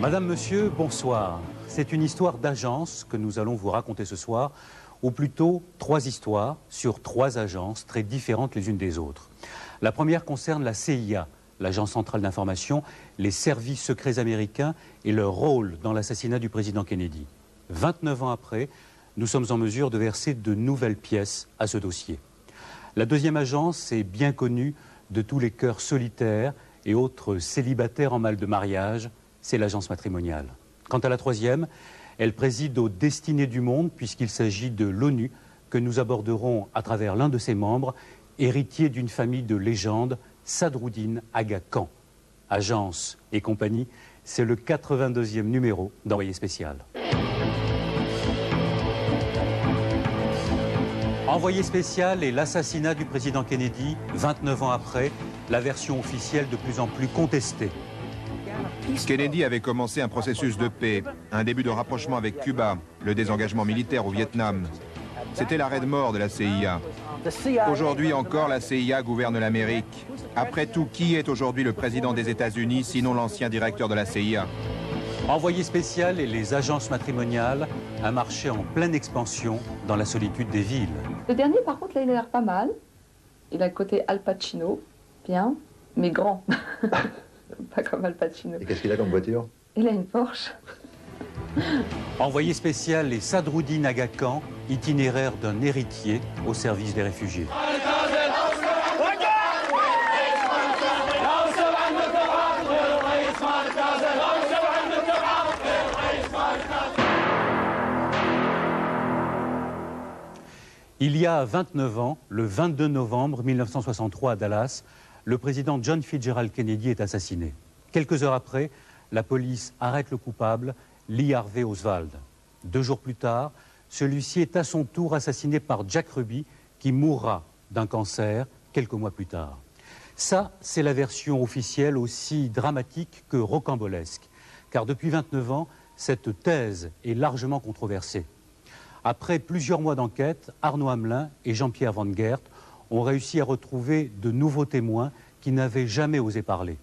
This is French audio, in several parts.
Madame, monsieur, bonsoir. C'est une histoire d'agence que nous allons vous raconter ce soir, ou plutôt 3 histoires sur 3 agences très différentes les unes des autres. La première concerne la CIA, l'Agence centrale d'information, les services secrets américains et leur rôle dans l'assassinat du président Kennedy. 29 ans après, nous sommes en mesure de verser de nouvelles pièces à ce dossier. La deuxième agence est bien connue de tous les cœurs solitaires et autres célibataires en mal de mariage, c'est l'agence matrimoniale. Quant à la troisième, elle préside aux destinées du monde puisqu'il s'agit de l'ONU que nous aborderons à travers l'un de ses membres, héritier d'une famille de légende, Sadruddin Aga Khan. Agence et compagnie, c'est le 82e numéro d'Envoyé spécial. Envoyé spécial et l'assassinat du président Kennedy, 29 ans après, la version officielle de plus en plus contestée. Kennedy avait commencé un processus de paix, un début de rapprochement avec Cuba, le désengagement militaire au Vietnam. C'était l'arrêt de mort de la CIA. Aujourd'hui encore, la CIA gouverne l'Amérique. Après tout, qui est aujourd'hui le président des États-Unis, sinon l'ancien directeur de la CIA? Envoyé spécial et les agences matrimoniales, un marché en pleine expansion dans la solitude des villes. Le dernier, par contre, là, il a l'air pas mal. Il a le côté Al Pacino, bien, mais grand. Pas comme Al Pacino. Et qu'est-ce qu'il a comme voiture? Il a une Porsche. Envoyé spécial et Sadruddin Aga Khan, itinéraire d'un héritier au service des réfugiés. Il y a 29 ans, le 22 novembre 1963 à Dallas, le président John Fitzgerald Kennedy est assassiné. Quelques heures après, la police arrête le coupable, Lee Harvey Oswald. 2 jours plus tard, celui-ci est à son tour assassiné par Jack Ruby, qui mourra d'un cancer quelques mois plus tard. Ça, c'est la version officielle aussi dramatique que rocambolesque, car depuis 29 ans, cette thèse est largement controversée. Après plusieurs mois d'enquête, Arnaud Hamelin et Jean-Pierre Van Gert ont réussi à retrouver de nouveaux témoins qui n'avaient jamais osé parler.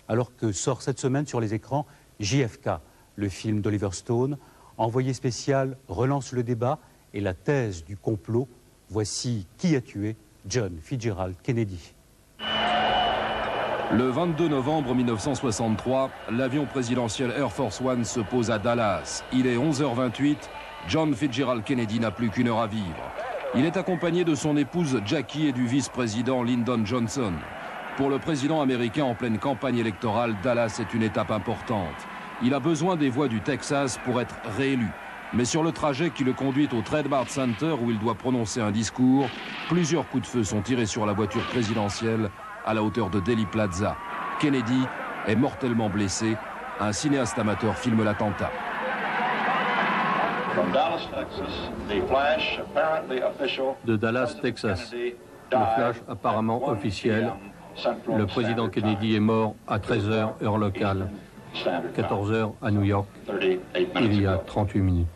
Alors que sort cette semaine sur les écrans JFK, le film d'Oliver Stone, Envoyé spécial relance le débat et la thèse du complot. Voici qui a tué John Fitzgerald Kennedy. Le 22 novembre 1963, l'avion présidentiel Air Force One se pose à Dallas. Il est 11h28, John Fitzgerald Kennedy n'a plus qu'1 heure à vivre. Il est accompagné de son épouse Jackie et du vice-président Lyndon Johnson. Pour le président américain en pleine campagne électorale, Dallas est une étape importante. Il a besoin des voix du Texas pour être réélu. Mais sur le trajet qui le conduit au Trade Mart Center où il doit prononcer un discours, plusieurs coups de feu sont tirés sur la voiture présidentielle à la hauteur de Dealey Plaza. Kennedy est mortellement blessé. Un cinéaste amateur filme l'attentat. De Dallas, Texas, le flash apparemment officiel. Le président Kennedy est mort à 13h, heure locale, 14h à New York, il y a 38 minutes.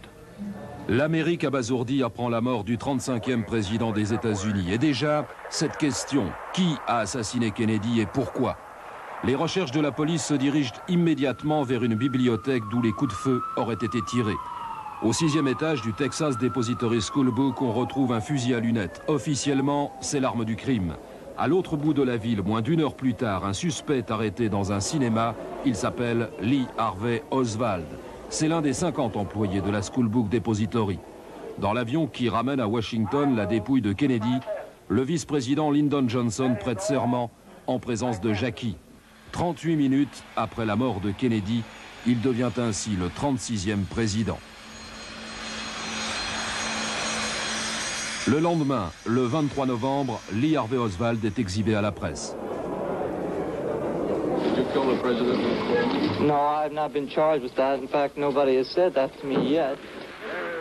L'Amérique abasourdie apprend la mort du 35e président des États-Unis. Et déjà, cette question, qui a assassiné Kennedy et pourquoi? Les recherches de la police se dirigent immédiatement vers une bibliothèque d'où les coups de feu auraient été tirés. Au 6e étage du Texas Depository School Book, on retrouve un fusil à lunettes. Officiellement, c'est l'arme du crime. À l'autre bout de la ville, moins d'1 heure plus tard, un suspect est arrêté dans un cinéma. Il s'appelle Lee Harvey Oswald. C'est l'un des 50 employés de la School Book Depository. Dans l'avion qui ramène à Washington la dépouille de Kennedy, le vice-président Lyndon Johnson prête serment en présence de Jackie. 38 minutes après la mort de Kennedy, il devient ainsi le 36e président. Le lendemain, le 23 novembre, Lee Harvey Oswald est exhibé à la presse.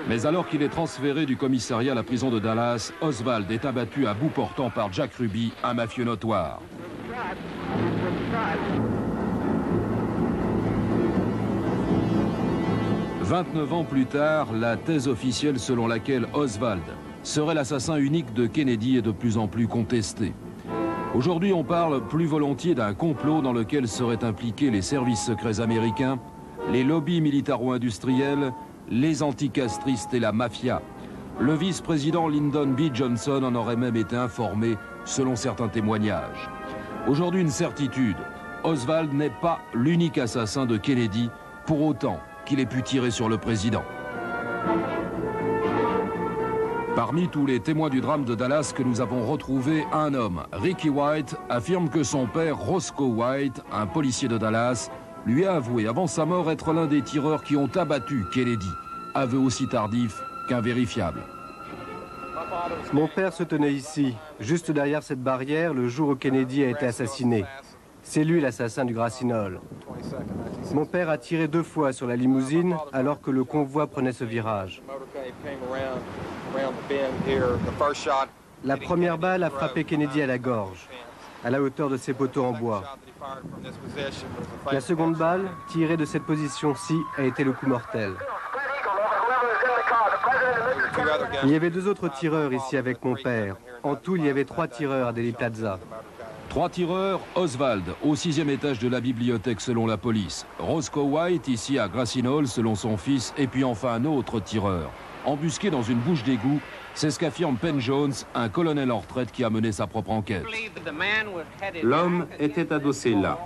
Mais alors qu'il est transféré du commissariat à la prison de Dallas, Oswald est abattu à bout portant par Jack Ruby, un mafieux notoire. « 29 ans plus tard, la thèse officielle selon laquelle Oswald serait l'assassin unique de Kennedy est de plus en plus contestée. Aujourd'hui, on parle plus volontiers d'un complot dans lequel seraient impliqués les services secrets américains, les lobbies militaro-industriels, les anticastristes et la mafia. Le vice-président Lyndon B. Johnson en aurait même été informé, selon certains témoignages. Aujourd'hui, une certitude, Oswald n'est pas l'unique assassin de Kennedy, pour autant qu'il ait pu tirer sur le président. Parmi tous les témoins du drame de Dallas que nous avons retrouvé, un homme, Ricky White, affirme que son père, Roscoe White, un policier de Dallas, lui a avoué avant sa mort être l'un des tireurs qui ont abattu Kennedy. Aveu aussi tardif qu'invérifiable. Mon père se tenait ici, juste derrière cette barrière, le jour où Kennedy a été assassiné. C'est lui l'assassin du Grassinol. Mon père a tiré 2 fois sur la limousine alors que le convoi prenait ce virage. La première balle a frappé Kennedy à la gorge, à la hauteur de ses poteaux en bois. La seconde balle, tirée de cette position-ci, a été le coup mortel. Il y avait 2 autres tireurs ici avec mon père. En tout, il y avait 3 tireurs à Dealey Plaza. 3 tireurs, Oswald, au 6e étage de la bibliothèque selon la police. Roscoe White, ici à Grassinol, selon son fils, et puis enfin un autre tireur. Embusqué dans une bouche d'égout, c'est ce qu'affirme Penn Jones, un colonel en retraite qui a mené sa propre enquête. L'homme était adossé là.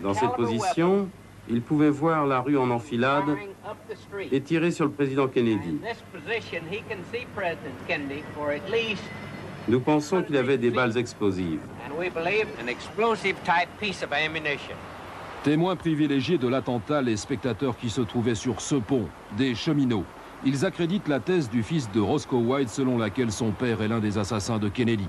Dans cette position, il pouvait voir la rue en enfilade et tirer sur le président Kennedy. Nous pensons qu'il avait des balles explosives. Témoins privilégiés de l'attentat, les spectateurs qui se trouvaient sur ce pont, des cheminots. Ils accréditent la thèse du fils de Roscoe White selon laquelle son père est l'un des assassins de Kennedy.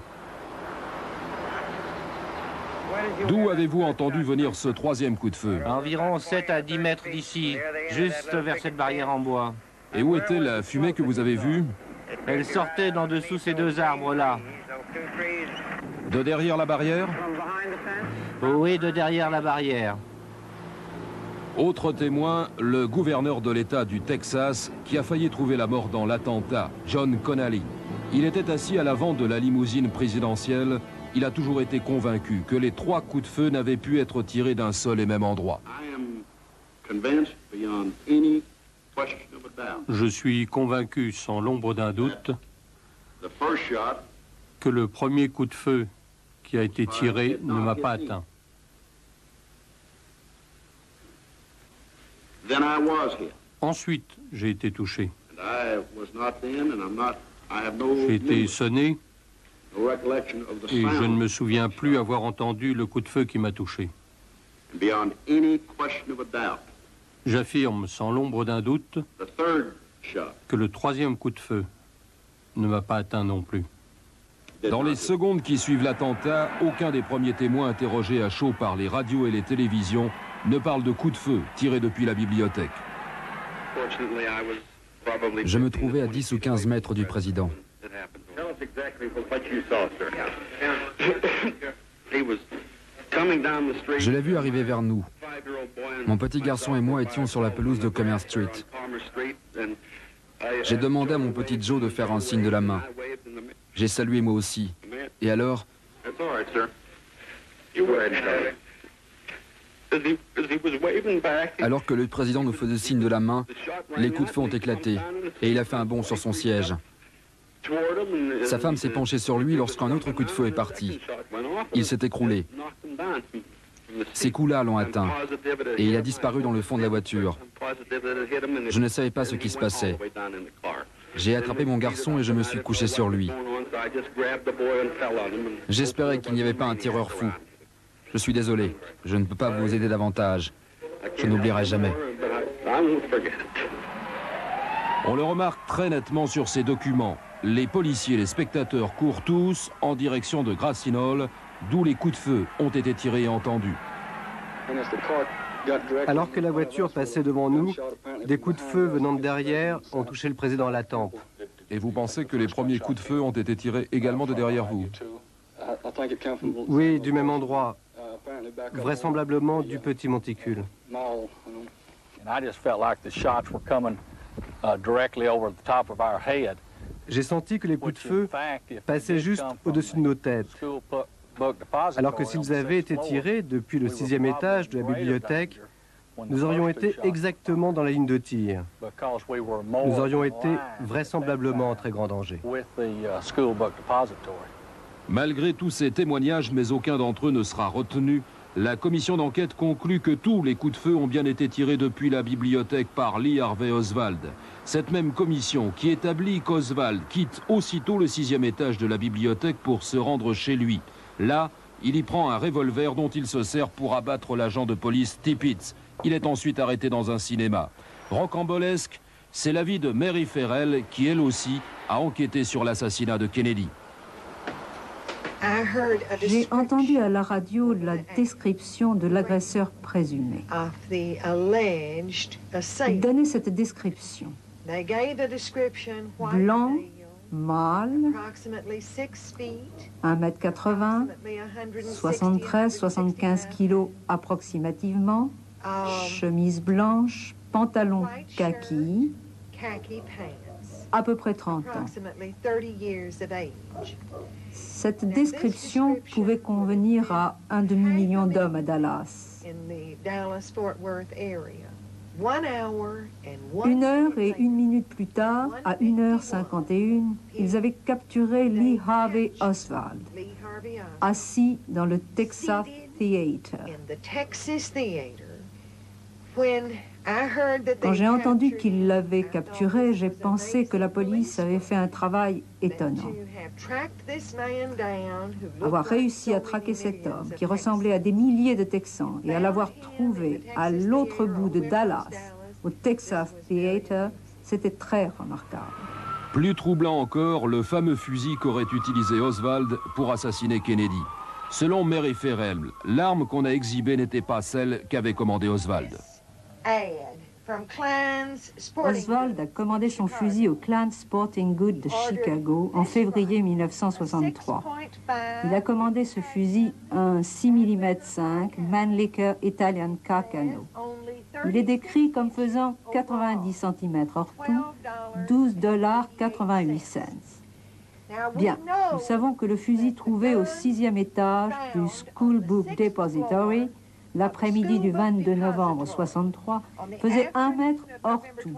D'où avez-vous entendu venir ce 3e coup de feu? Environ 7 à 10 mètres d'ici, juste vers cette barrière en bois. Et où était la fumée que vous avez vue? Elle sortait d'en dessous ces 2 arbres-là. De derrière la barrière? Oui, de derrière la barrière. Autre témoin, le gouverneur de l'État du Texas qui a failli trouver la mort dans l'attentat, John Connally. Il était assis à l'avant de la limousine présidentielle. Il a toujours été convaincu que les 3 coups de feu n'avaient pu être tirés d'un seul et même endroit. Je suis convaincu sans l'ombre d'un doute que le premier coup de feu qui a été tiré ne m'a pas atteint. Ensuite, j'ai été touché. J'ai été sonné et je ne me souviens plus avoir entendu le coup de feu qui m'a touché. J'affirme sans l'ombre d'un doute que le 3e coup de feu ne m'a pas atteint non plus. Dans les secondes qui suivent l'attentat, aucun des premiers témoins interrogés à chaud par les radios et les télévisions ne parle de coup de feu tiré depuis la bibliothèque. Je me trouvais à 10 ou 15 mètres du président. Je l'ai vu arriver vers nous. Mon petit garçon et moi étions sur la pelouse de Commerce Street. J'ai demandé à mon petit Joe de faire un signe de la main. J'ai salué moi aussi. Et alors, alors que le président nous faisait signe de la main, les coups de feu ont éclaté et il a fait un bond sur son siège. Sa femme s'est penchée sur lui lorsqu'un autre coup de feu est parti. Il s'est écroulé. Ces coups-là l'ont atteint et il a disparu dans le fond de la voiture. Je ne savais pas ce qui se passait. J'ai attrapé mon garçon et je me suis couché sur lui. J'espérais qu'il n'y avait pas un tireur fou. Je suis désolé, je ne peux pas vous aider davantage. Je n'oublierai jamais. On le remarque très nettement sur ces documents. Les policiers et les spectateurs courent tous en direction de Grassinol, d'où les coups de feu ont été tirés et entendus. Alors que la voiture passait devant nous, des coups de feu venant de derrière ont touché le président à la tempe. Et vous pensez que les premiers coups de feu ont été tirés également de derrière vous? Oui, du même endroit. Vraisemblablement du petit monticule. J'ai senti que les coups de feu passaient juste au-dessus de nos têtes. Alors que s'ils avaient été tirés depuis le 6e étage de la bibliothèque, nous aurions été exactement dans la ligne de tir. Nous aurions été vraisemblablement en très grand danger. Malgré tous ces témoignages, mais aucun d'entre eux ne sera retenu, la commission d'enquête conclut que tous les coups de feu ont bien été tirés depuis la bibliothèque par Lee Harvey Oswald. Cette même commission qui établit qu'Oswald quitte aussitôt le 6e étage de la bibliothèque pour se rendre chez lui. Là, il y prend un revolver dont il se sert pour abattre l'agent de police Tippit. Il est ensuite arrêté dans un cinéma. Rocambolesque, c'est l'avis de Mary Ferrell qui, elle aussi, a enquêté sur l'assassinat de Kennedy. J'ai entendu à la radio la description de l'agresseur présumé. Ils donnaient cette description. Blanc, mâle, 1m80, 73-75 kg approximativement, chemise blanche, pantalon kaki, à peu près 30 ans. Cette description pouvait convenir à un demi-million d'hommes à Dallas. 1 heure et 1 minute plus tard, à 1h51, ils avaient capturé Lee Harvey Oswald, assis dans le Texas Theater. Quand j'ai entendu qu'ils l'avaient capturé, j'ai pensé que la police avait fait un travail étonnant. Avoir réussi à traquer cet homme qui ressemblait à des milliers de Texans et à l'avoir trouvé à l'autre bout de Dallas, au Texas Theater, c'était très remarquable. Plus troublant encore, le fameux fusil qu'aurait utilisé Oswald pour assassiner Kennedy. Selon Mary Ferrell, l'arme qu'on a exhibée n'était pas celle qu'avait commandée Oswald. Oswald a commandé son fusil au Clan Sporting Goods de Chicago en février 1963. Il a commandé ce fusil un 6 mm 5 Mannlicher Italian Carcano. Il est décrit comme faisant 90 cm hors tout, $12,88. Bien, nous savons que le fusil trouvé au 6e étage du School Book Depository l'après-midi du 22 novembre 1963, faisait 1 mètre hors tout.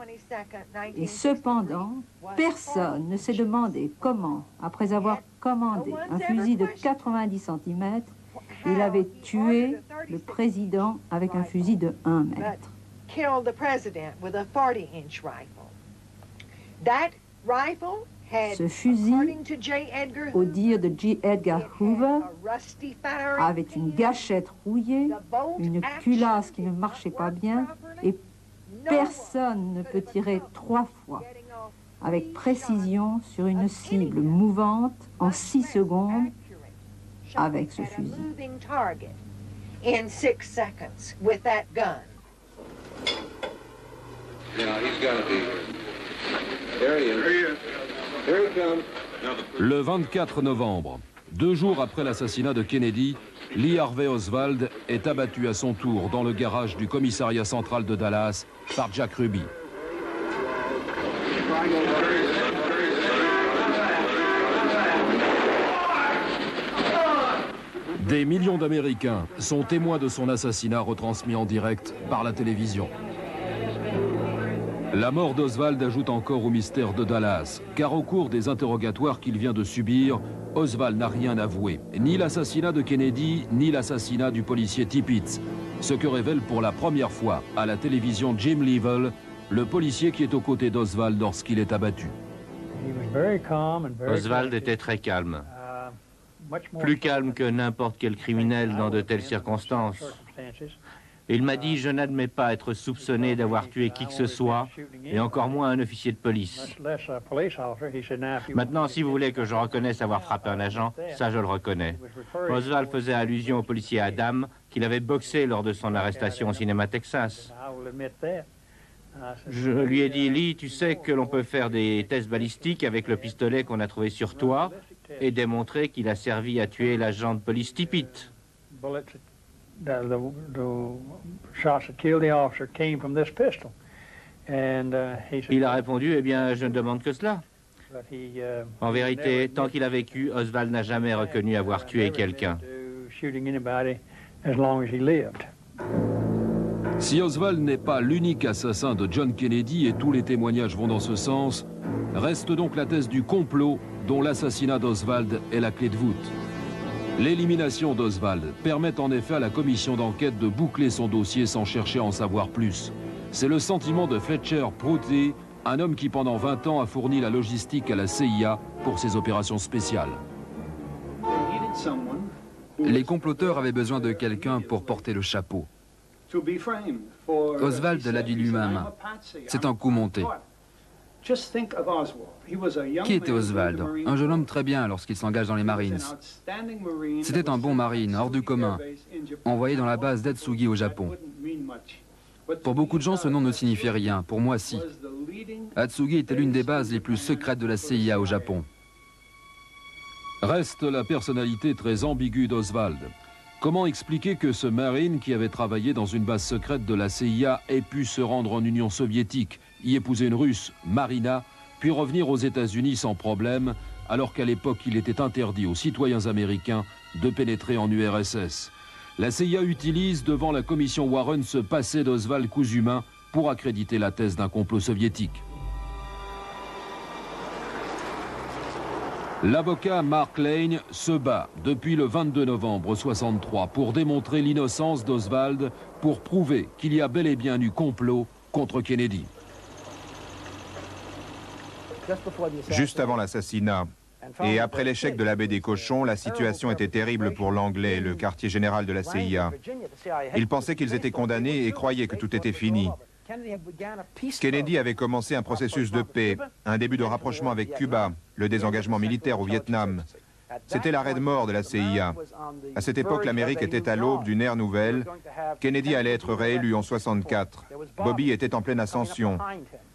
Et cependant, personne ne s'est demandé comment, après avoir commandé un fusil de 90 cm, il avait tué le président avec un fusil de 1 mètre. Ce fusil, au dire de J. Edgar Hoover, avait une gâchette rouillée, une culasse qui ne marchait pas bien, et personne ne peut tirer 3 fois avec précision sur une cible mouvante en 6 secondes avec ce fusil. Le 24 novembre, 2 jours après l'assassinat de Kennedy, Lee Harvey Oswald est abattu à son tour dans le garage du commissariat central de Dallas par Jack Ruby. Des millions d'Américains sont témoins de son assassinat retransmis en direct par la télévision. La mort d'Oswald ajoute encore au mystère de Dallas, car au cours des interrogatoires qu'il vient de subir, Oswald n'a rien avoué, ni l'assassinat de Kennedy, ni l'assassinat du policier Tippit, ce que révèle pour la première fois à la télévision Jim Leavell, le policier qui est aux côtés d'Oswald lorsqu'il est abattu. Oswald était très calme, plus calme que n'importe quel criminel dans de telles circonstances. Il m'a dit « Je n'admets pas être soupçonné d'avoir tué qui que ce soit, et encore moins un officier de police. Maintenant, si vous voulez que je reconnaisse avoir frappé un agent, ça je le reconnais. » Oswald faisait allusion au policier Adam qu'il avait boxé lors de son arrestation au cinéma Texas. Je lui ai dit « Lee, tu sais que l'on peut faire des tests balistiques avec le pistolet qu'on a trouvé sur toi et démontrer qu'il a servi à tuer l'agent de police Tippit. » Il a répondu, eh bien, je ne demande que cela. En vérité, tant qu'il a vécu, Oswald n'a jamais reconnu avoir tué quelqu'un. Si Oswald n'est pas l'unique assassin de John Kennedy, et tous les témoignages vont dans ce sens, reste donc la thèse du complot dont l'assassinat d'Oswald est la clé de voûte. L'élimination d'Oswald permet en effet à la commission d'enquête de boucler son dossier sans chercher à en savoir plus. C'est le sentiment de Fletcher Prouty, un homme qui pendant 20 ans a fourni la logistique à la CIA pour ses opérations spéciales. Les comploteurs avaient besoin de quelqu'un pour porter le chapeau. Oswald l'a dit lui-même. C'est un coup monté. Qui était Oswald? Un jeune homme très bien lorsqu'il s'engage dans les Marines. C'était un bon marine, hors du commun, envoyé dans la base d'Atsugi au Japon. Pour beaucoup de gens, ce nom ne signifiait rien. Pour moi, si. Atsugi était l'une des bases les plus secrètes de la CIA au Japon. Reste la personnalité très ambiguë d'Oswald. Comment expliquer que ce marine qui avait travaillé dans une base secrète de la CIA ait pu se rendre en Union soviétique, y épouser une Russe, Marina, puis revenir aux États-Unis sans problème, alors qu'à l'époque il était interdit aux citoyens américains de pénétrer en URSS. La CIA utilise devant la commission Warren ce passé d'Oswald Kouzumin pour accréditer la thèse d'un complot soviétique. L'avocat Mark Lane se bat depuis le 22 novembre 1963 pour démontrer l'innocence d'Oswald, pour prouver qu'il y a bel et bien eu complot contre Kennedy. Juste avant l'assassinat et après l'échec de la baie des Cochons, la situation était terrible pour Langley, le quartier général de la CIA. Ils pensaient qu'ils étaient condamnés et croyaient que tout était fini. Kennedy avait commencé un processus de paix, un début de rapprochement avec Cuba, le désengagement militaire au Vietnam. C'était l'arrêt de mort de la CIA. À cette époque, l'Amérique était à l'aube d'une ère nouvelle. Kennedy allait être réélu en 1964. Bobby était en pleine ascension.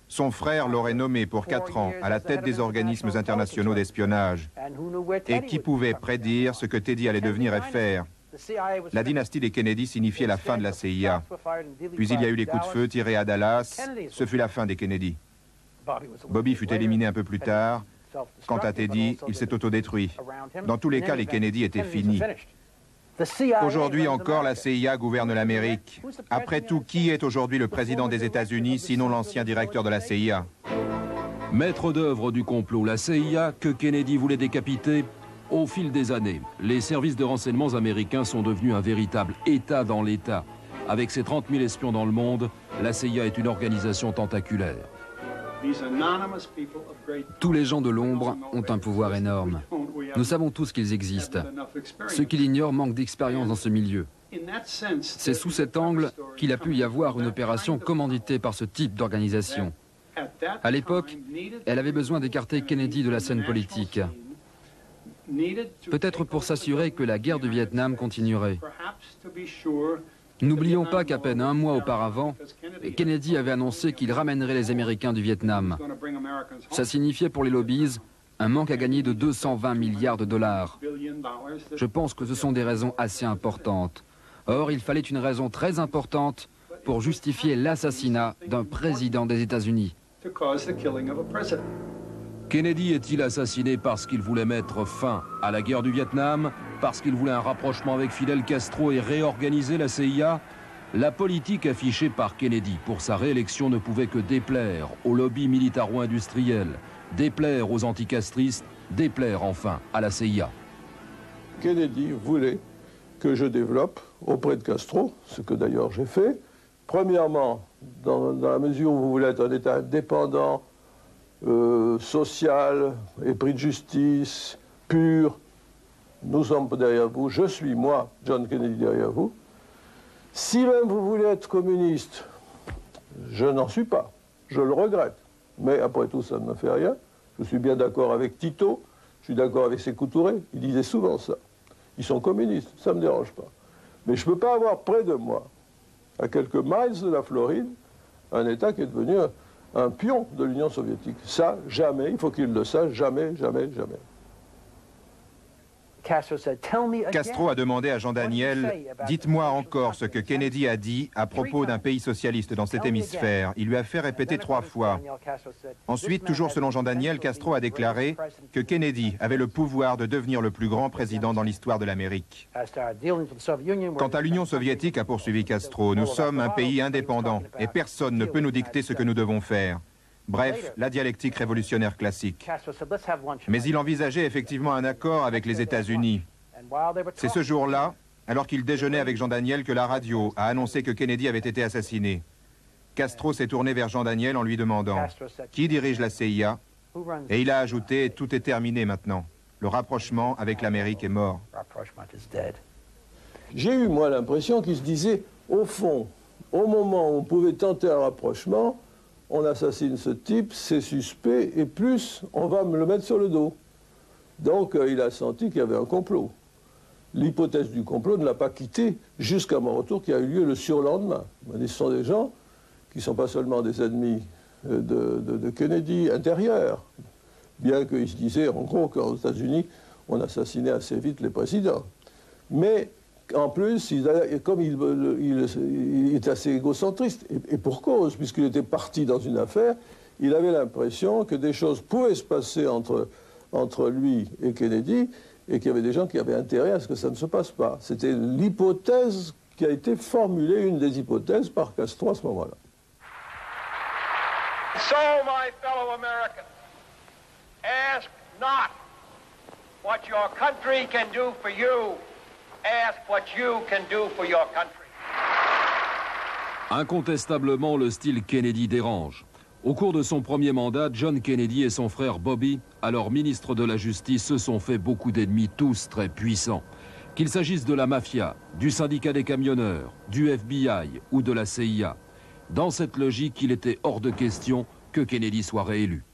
Son frère l'aurait nommé pour 4 ans à la tête des organismes internationaux d'espionnage. Et qui pouvait prédire ce que Teddy allait devenir et faire? La dynastie des Kennedy signifiait la fin de la CIA. Puis il y a eu les coups de feu tirés à Dallas. Ce fut la fin des Kennedy. Bobby fut éliminé un peu plus tard. Quant à Teddy, il s'est autodétruit. Dans tous les cas, les Kennedy étaient finis. Aujourd'hui encore, la CIA gouverne l'Amérique. Après tout, qui est aujourd'hui le président des États-Unis, sinon l'ancien directeur de la CIA? Maître d'œuvre du complot, la CIA, que Kennedy voulait décapiter. Au fil des années, les services de renseignements américains sont devenus un véritable État dans l'État. Avec ses 30 000 espions dans le monde, la CIA est une organisation tentaculaire. Tous les gens de l'ombre ont un pouvoir énorme. Nous savons tous qu'ils existent. Ceux qui l'ignorent manquent d'expérience dans ce milieu. C'est sous cet angle qu'il a pu y avoir une opération commanditée par ce type d'organisation. À l'époque, elle avait besoin d'écarter Kennedy de la scène politique. Peut-être pour s'assurer que la guerre du Vietnam continuerait. N'oublions pas qu'à peine un mois auparavant, Kennedy avait annoncé qu'il ramènerait les Américains du Vietnam. Ça signifiait pour les lobbies un manque à gagner de 220 milliards de dollars. Je pense que ce sont des raisons assez importantes. Or, il fallait une raison très importante pour justifier l'assassinat d'un président des États-Unis. Kennedy est-il assassiné parce qu'il voulait mettre fin à la guerre du Vietnam, parce qu'il voulait un rapprochement avec Fidel Castro et réorganiser la CIA? La politique affichée par Kennedy pour sa réélection ne pouvait que déplaire au lobby militaro-industriel, déplaire aux anticastristes, déplaire enfin à la CIA. Kennedy voulait que je développe auprès de Castro, ce que d'ailleurs j'ai fait. Premièrement, dans la mesure où vous voulez être un État indépendant, social, épris de justice, pur, nous sommes derrière vous, je suis moi, John Kennedy, derrière vous. Si même vous voulez être communiste, je n'en suis pas, je le regrette. Mais après tout, ça ne me fait rien. Je suis bien d'accord avec Tito, je suis d'accord avec Sékou Touré, il disait souvent ça. Ils sont communistes, ça ne me dérange pas. Mais je ne peux pas avoir près de moi, à quelques miles de la Floride, un État qui est devenu un pion de l'Union soviétique. Ça, jamais, il faut qu'il le sache, jamais, jamais, jamais. Castro a demandé à Jean Daniel « Dites-moi encore ce que Kennedy a dit à propos d'un pays socialiste dans cet hémisphère ». Il lui a fait répéter 3 fois. Ensuite, toujours selon Jean Daniel, Castro a déclaré que Kennedy avait le pouvoir de devenir le plus grand président dans l'histoire de l'Amérique. Quant à l'Union soviétique, a poursuivi Castro, nous sommes un pays indépendant et personne ne peut nous dicter ce que nous devons faire. Bref, la dialectique révolutionnaire classique. Mais il envisageait effectivement un accord avec les États-Unis. C'est ce jour-là, alors qu'il déjeunait avec Jean Daniel, que la radio a annoncé que Kennedy avait été assassiné. Castro s'est tourné vers Jean Daniel en lui demandant « Qui dirige la CIA ?» Et il a ajouté « Tout est terminé maintenant. Le rapprochement avec l'Amérique est mort. » J'ai eu, moi, l'impression qu'il se disait, au fond, au moment où on pouvait tenter un rapprochement, on assassine ce type, c'est suspect, et plus, on va me le mettre sur le dos. Donc, il a senti qu'il y avait un complot. L'hypothèse du complot ne l'a pas quitté jusqu'à mon retour qui a eu lieu le surlendemain. Ce sont des gens qui ne sont pas seulement des ennemis de Kennedy intérieurs, bien qu'ils se disaient, en gros, qu'aux États-Unis, on assassinait assez vite les présidents. Mais en plus, comme il est assez égocentriste, et pour cause, puisqu'il était parti dans une affaire, il avait l'impression que des choses pouvaient se passer entre lui et Kennedy, et qu'il y avait des gens qui avaient intérêt à ce que ça ne se passe pas. C'était l'hypothèse qui a été formulée, une des hypothèses par Castro à ce moment-là. So, my fellow Americans, ask not what your country can do for you. Ask what you can do for your country. Incontestablement, le style Kennedy dérange. Au cours de son premier mandat, John Kennedy et son frère Bobby, alors ministre de la Justice, se sont fait beaucoup d'ennemis, tous très puissants. Qu'il s'agisse de la mafia, du syndicat des camionneurs, du FBI ou de la CIA. Dans cette logique, il était hors de question que Kennedy soit réélu.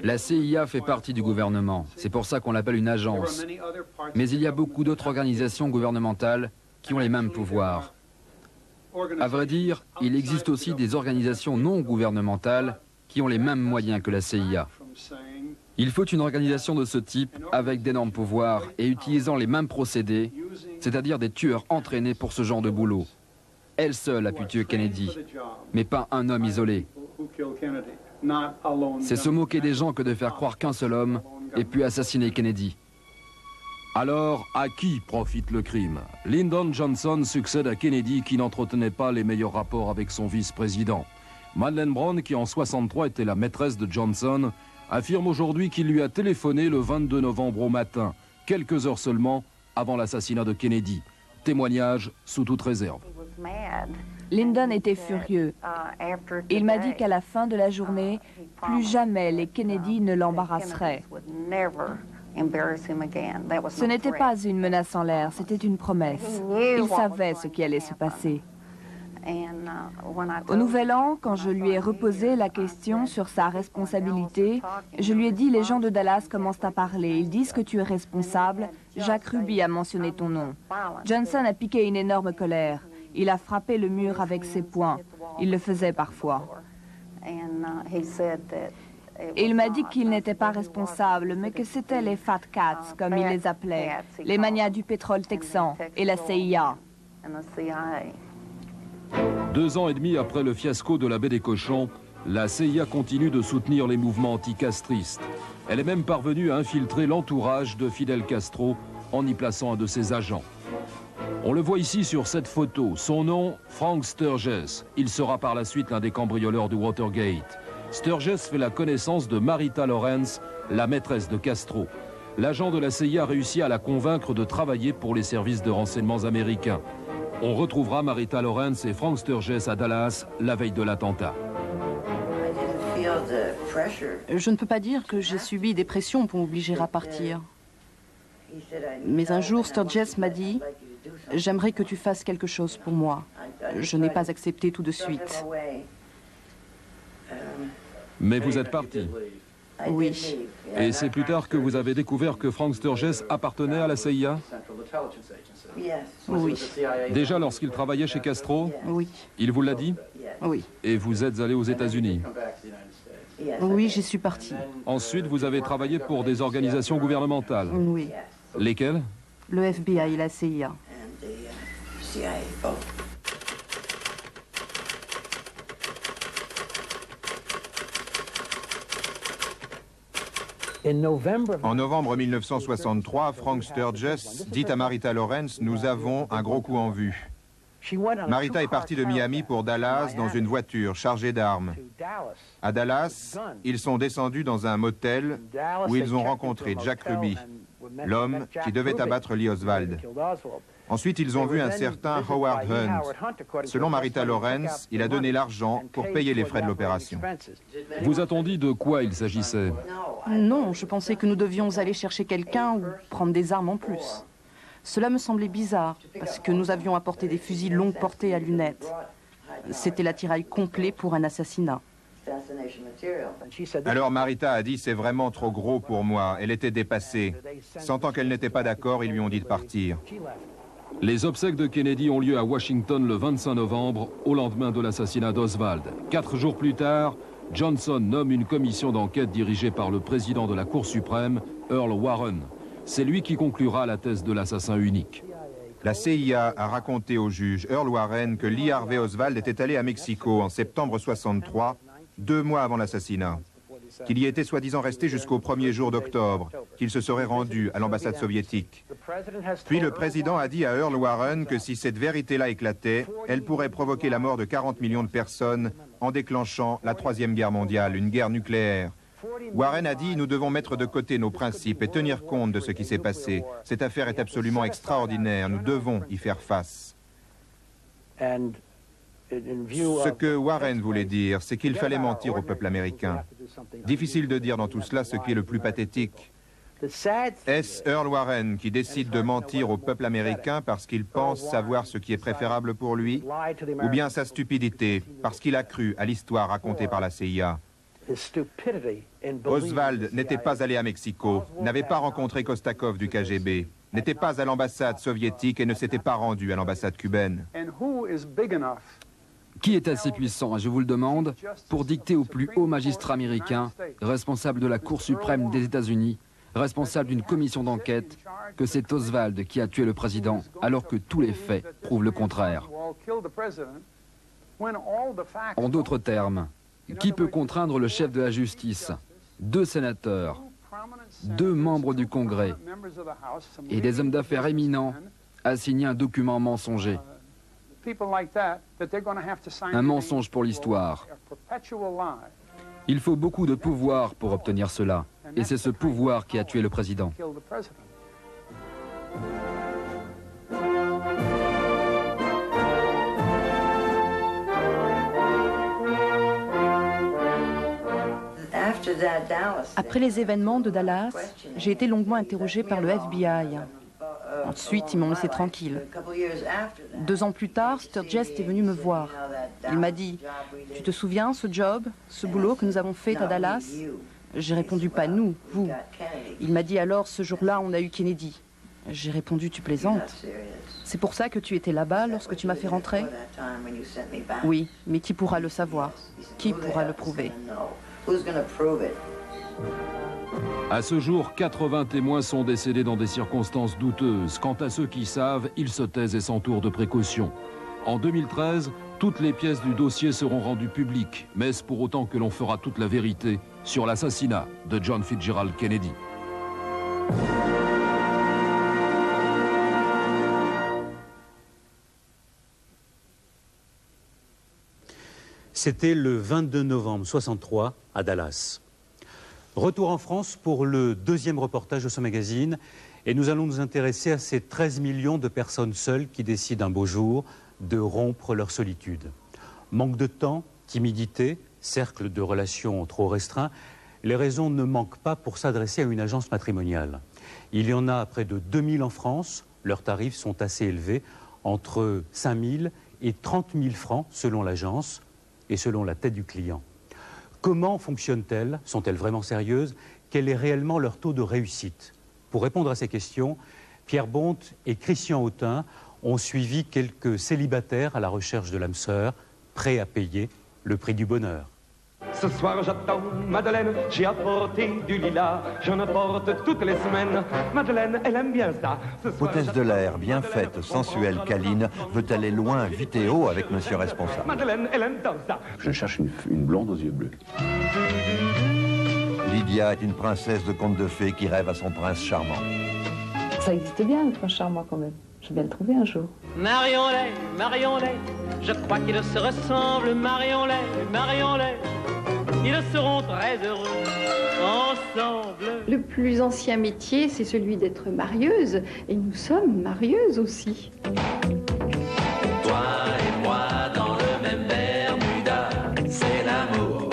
La CIA fait partie du gouvernement, c'est pour ça qu'on l'appelle une agence. Mais il y a beaucoup d'autres organisations gouvernementales qui ont les mêmes pouvoirs. À vrai dire, il existe aussi des organisations non gouvernementales qui ont les mêmes moyens que la CIA. Il faut une organisation de ce type avec d'énormes pouvoirs et utilisant les mêmes procédés, c'est-à-dire des tueurs entraînés pour ce genre de boulot. Elle seule a pu tuer Kennedy, mais pas un homme isolé. C'est se moquer des gens que de faire croire qu'un seul homme ait pu assassiner Kennedy. Alors, à qui profite le crime? Lyndon Johnson succède à Kennedy qui n'entretenait pas les meilleurs rapports avec son vice-président. Madeleine Brown, qui en 1963 était la maîtresse de Johnson, affirme aujourd'hui qu'il lui a téléphoné le 22 novembre au matin, quelques heures seulement avant l'assassinat de Kennedy. Témoignage sous toute réserve. Lyndon était furieux. Il m'a dit qu'à la fin de la journée, plus jamais les Kennedy ne l'embarrasseraient. Ce n'était pas une menace en l'air, c'était une promesse. Il savait ce qui allait se passer. Au Nouvel An, quand je lui ai reposé la question sur sa responsabilité, je lui ai dit « Les gens de Dallas commencent à parler. Ils disent que tu es responsable. Jacques Ruby a mentionné ton nom. » Johnson a piqué une énorme colère. Il a frappé le mur avec ses poings. Il le faisait parfois. Et il m'a dit qu'il n'était pas responsable, mais que c'était les Fat Cats, comme il les appelait, les manias du pétrole texan et la CIA. 2 ans et demi après le fiasco de la baie des Cochons, la CIA continue de soutenir les mouvements anticastristes. Elle est même parvenue à infiltrer l'entourage de Fidel Castro en y plaçant un de ses agents. On le voit ici sur cette photo. Son nom, Frank Sturgis. Il sera par la suite l'un des cambrioleurs du Watergate. Sturgis fait la connaissance de Marita Lawrence, la maîtresse de Castro. L'agent de la CIA réussit à la convaincre de travailler pour les services de renseignements américains. On retrouvera Marita Lawrence et Frank Sturgis à Dallas la veille de l'attentat. Je ne peux pas dire que j'ai subi des pressions pour m'obliger à partir. Mais un jour, Sturgis m'a dit « J'aimerais que tu fasses quelque chose pour moi. » Je n'ai pas accepté tout de suite. Mais vous êtes parti. Oui. Et c'est plus tard que vous avez découvert que Frank Sturgis appartenait à la CIA? Oui. Déjà lorsqu'il travaillait chez Castro? Oui. Il vous l'a dit? Oui. Et vous êtes allé aux États-Unis? Oui, j'y suis partie. Ensuite, vous avez travaillé pour des organisations gouvernementales. Oui. Lesquelles? Le FBI et la CIA. En novembre 1963, Frank Sturgis dit à Marita Lawrence « Nous avons un gros coup en vue ». Marita est partie de Miami pour Dallas dans une voiture chargée d'armes. À Dallas, ils sont descendus dans un motel où ils ont rencontré Jack Ruby, l'homme qui devait abattre Lee Oswald. Ensuite, ils ont vu un certain Howard Hunt. Selon Marita Lawrence, il a donné l'argent pour payer les frais de l'opération. Vous a-t-on dit de quoi il s'agissait? Non, je pensais que nous devions aller chercher quelqu'un ou prendre des armes en plus. Cela me semblait bizarre, parce que nous avions apporté des fusils longue portée à lunettes. C'était l'attirail complet pour un assassinat. Alors Marita a dit « C'est vraiment trop gros pour moi ». Elle était dépassée. Sentant qu'elle n'était pas d'accord, ils lui ont dit de partir. Les obsèques de Kennedy ont lieu à Washington le 25 novembre, au lendemain de l'assassinat d'Oswald. 4 jours plus tard, Johnson nomme une commission d'enquête dirigée par le président de la Cour suprême, Earl Warren. C'est lui qui conclura la thèse de l'assassin unique. La CIA a raconté au juge Earl Warren que Lee Harvey Oswald était allé à Mexico en septembre 63, 2 mois avant l'assassinat, qu'il y était soi-disant resté jusqu'au 1er jour d'octobre, qu'il se serait rendu à l'ambassade soviétique. Puis le président a dit à Earl Warren que si cette vérité-là éclatait, elle pourrait provoquer la mort de 40 millions de personnes en déclenchant la 3e guerre mondiale, une guerre nucléaire. Warren a dit « Nous devons mettre de côté nos principes et tenir compte de ce qui s'est passé. Cette affaire est absolument extraordinaire, nous devons y faire face. » Ce que Warren voulait dire, c'est qu'il fallait mentir au peuple américain. Difficile de dire dans tout cela ce qui est le plus pathétique. Est-ce Earl Warren qui décide de mentir au peuple américain parce qu'il pense savoir ce qui est préférable pour lui, ou bien sa stupidité parce qu'il a cru à l'histoire racontée par la CIA? Oswald n'était pas allé à Mexico, n'avait pas rencontré Kostakov du KGB, n'était pas à l'ambassade soviétique et ne s'était pas rendu à l'ambassade cubaine. Qui est assez puissant, je vous le demande, pour dicter au plus haut magistrat américain, responsable de la Cour suprême des États-Unis, responsable d'une commission d'enquête, que c'est Oswald qui a tué le président, alors que tous les faits prouvent le contraire? En d'autres termes, qui peut contraindre le chef de la justice, 2 sénateurs, 2 membres du Congrès et des hommes d'affaires éminents à signer un document mensonger? Un mensonge pour l'histoire. Il faut beaucoup de pouvoir pour obtenir cela. Et c'est ce pouvoir qui a tué le président. Après les événements de Dallas, j'ai été longuement interrogée par le FBI. Ensuite, ils m'ont laissé tranquille. 2 ans plus tard, Sturgis est venu me voir. Il m'a dit « Tu te souviens, ce job, ce boulot que nous avons fait à Dallas ?» J'ai répondu « Pas nous, vous ». Il m'a dit alors « Ce jour-là, on a eu Kennedy ». J'ai répondu « Tu plaisantes ?» C'est pour ça que tu étais là-bas lorsque tu m'as fait rentrer? Oui, mais qui pourra le savoir? Qui pourra le prouver? À ce jour, 80 témoins sont décédés dans des circonstances douteuses. Quant à ceux qui savent, ils se taisent et s'entourent de précautions. En 2013, toutes les pièces du dossier seront rendues publiques. Mais est-ce pour autant que l'on fera toute la vérité sur l'assassinat de John Fitzgerald Kennedy? C'était le 22 novembre 63 à Dallas. Retour en France pour le 2e reportage de ce magazine et nous allons nous intéresser à ces 13 millions de personnes seules qui décident un beau jour de rompre leur solitude. Manque de temps, timidité, cercle de relations trop restreint, les raisons ne manquent pas pour s'adresser à une agence matrimoniale. Il y en a près de 2000 en France, leurs tarifs sont assez élevés, entre 5 000 et 30 000 francs selon l'agence et selon la tête du client. Comment fonctionnent-elles? Sont-elles vraiment sérieuses? Quel est réellement leur taux de réussite? Pour répondre à ces questions, Pierre Bonte et Christian Autin ont suivi quelques célibataires à la recherche de l'âme sœur, prêts à payer le prix du bonheur. Ce soir j'attends Madeleine, j'ai apporté du lilas, j'en apporte toutes les semaines, Madeleine elle aime bien ça. Hôtesse de l'air, bien faite, sensuelle, câline, veut aller loin, vite et haut avec monsieur responsable. Madeleine elle aime tant ça. Je cherche une blonde aux yeux bleus. Lydia est une princesse de conte de fées qui rêve à son prince charmant. Ça existe bien, le prince charmant quand même. Je vais bien le trouver un jour. Marion-les, je crois qu'ils se ressemblent, Marion-les, ils seront très heureux ensemble. Le plus ancien métier, c'est celui d'être marieuse, et nous sommes marieuses aussi. Toi et moi dans le même Bermuda, c'est l'amour.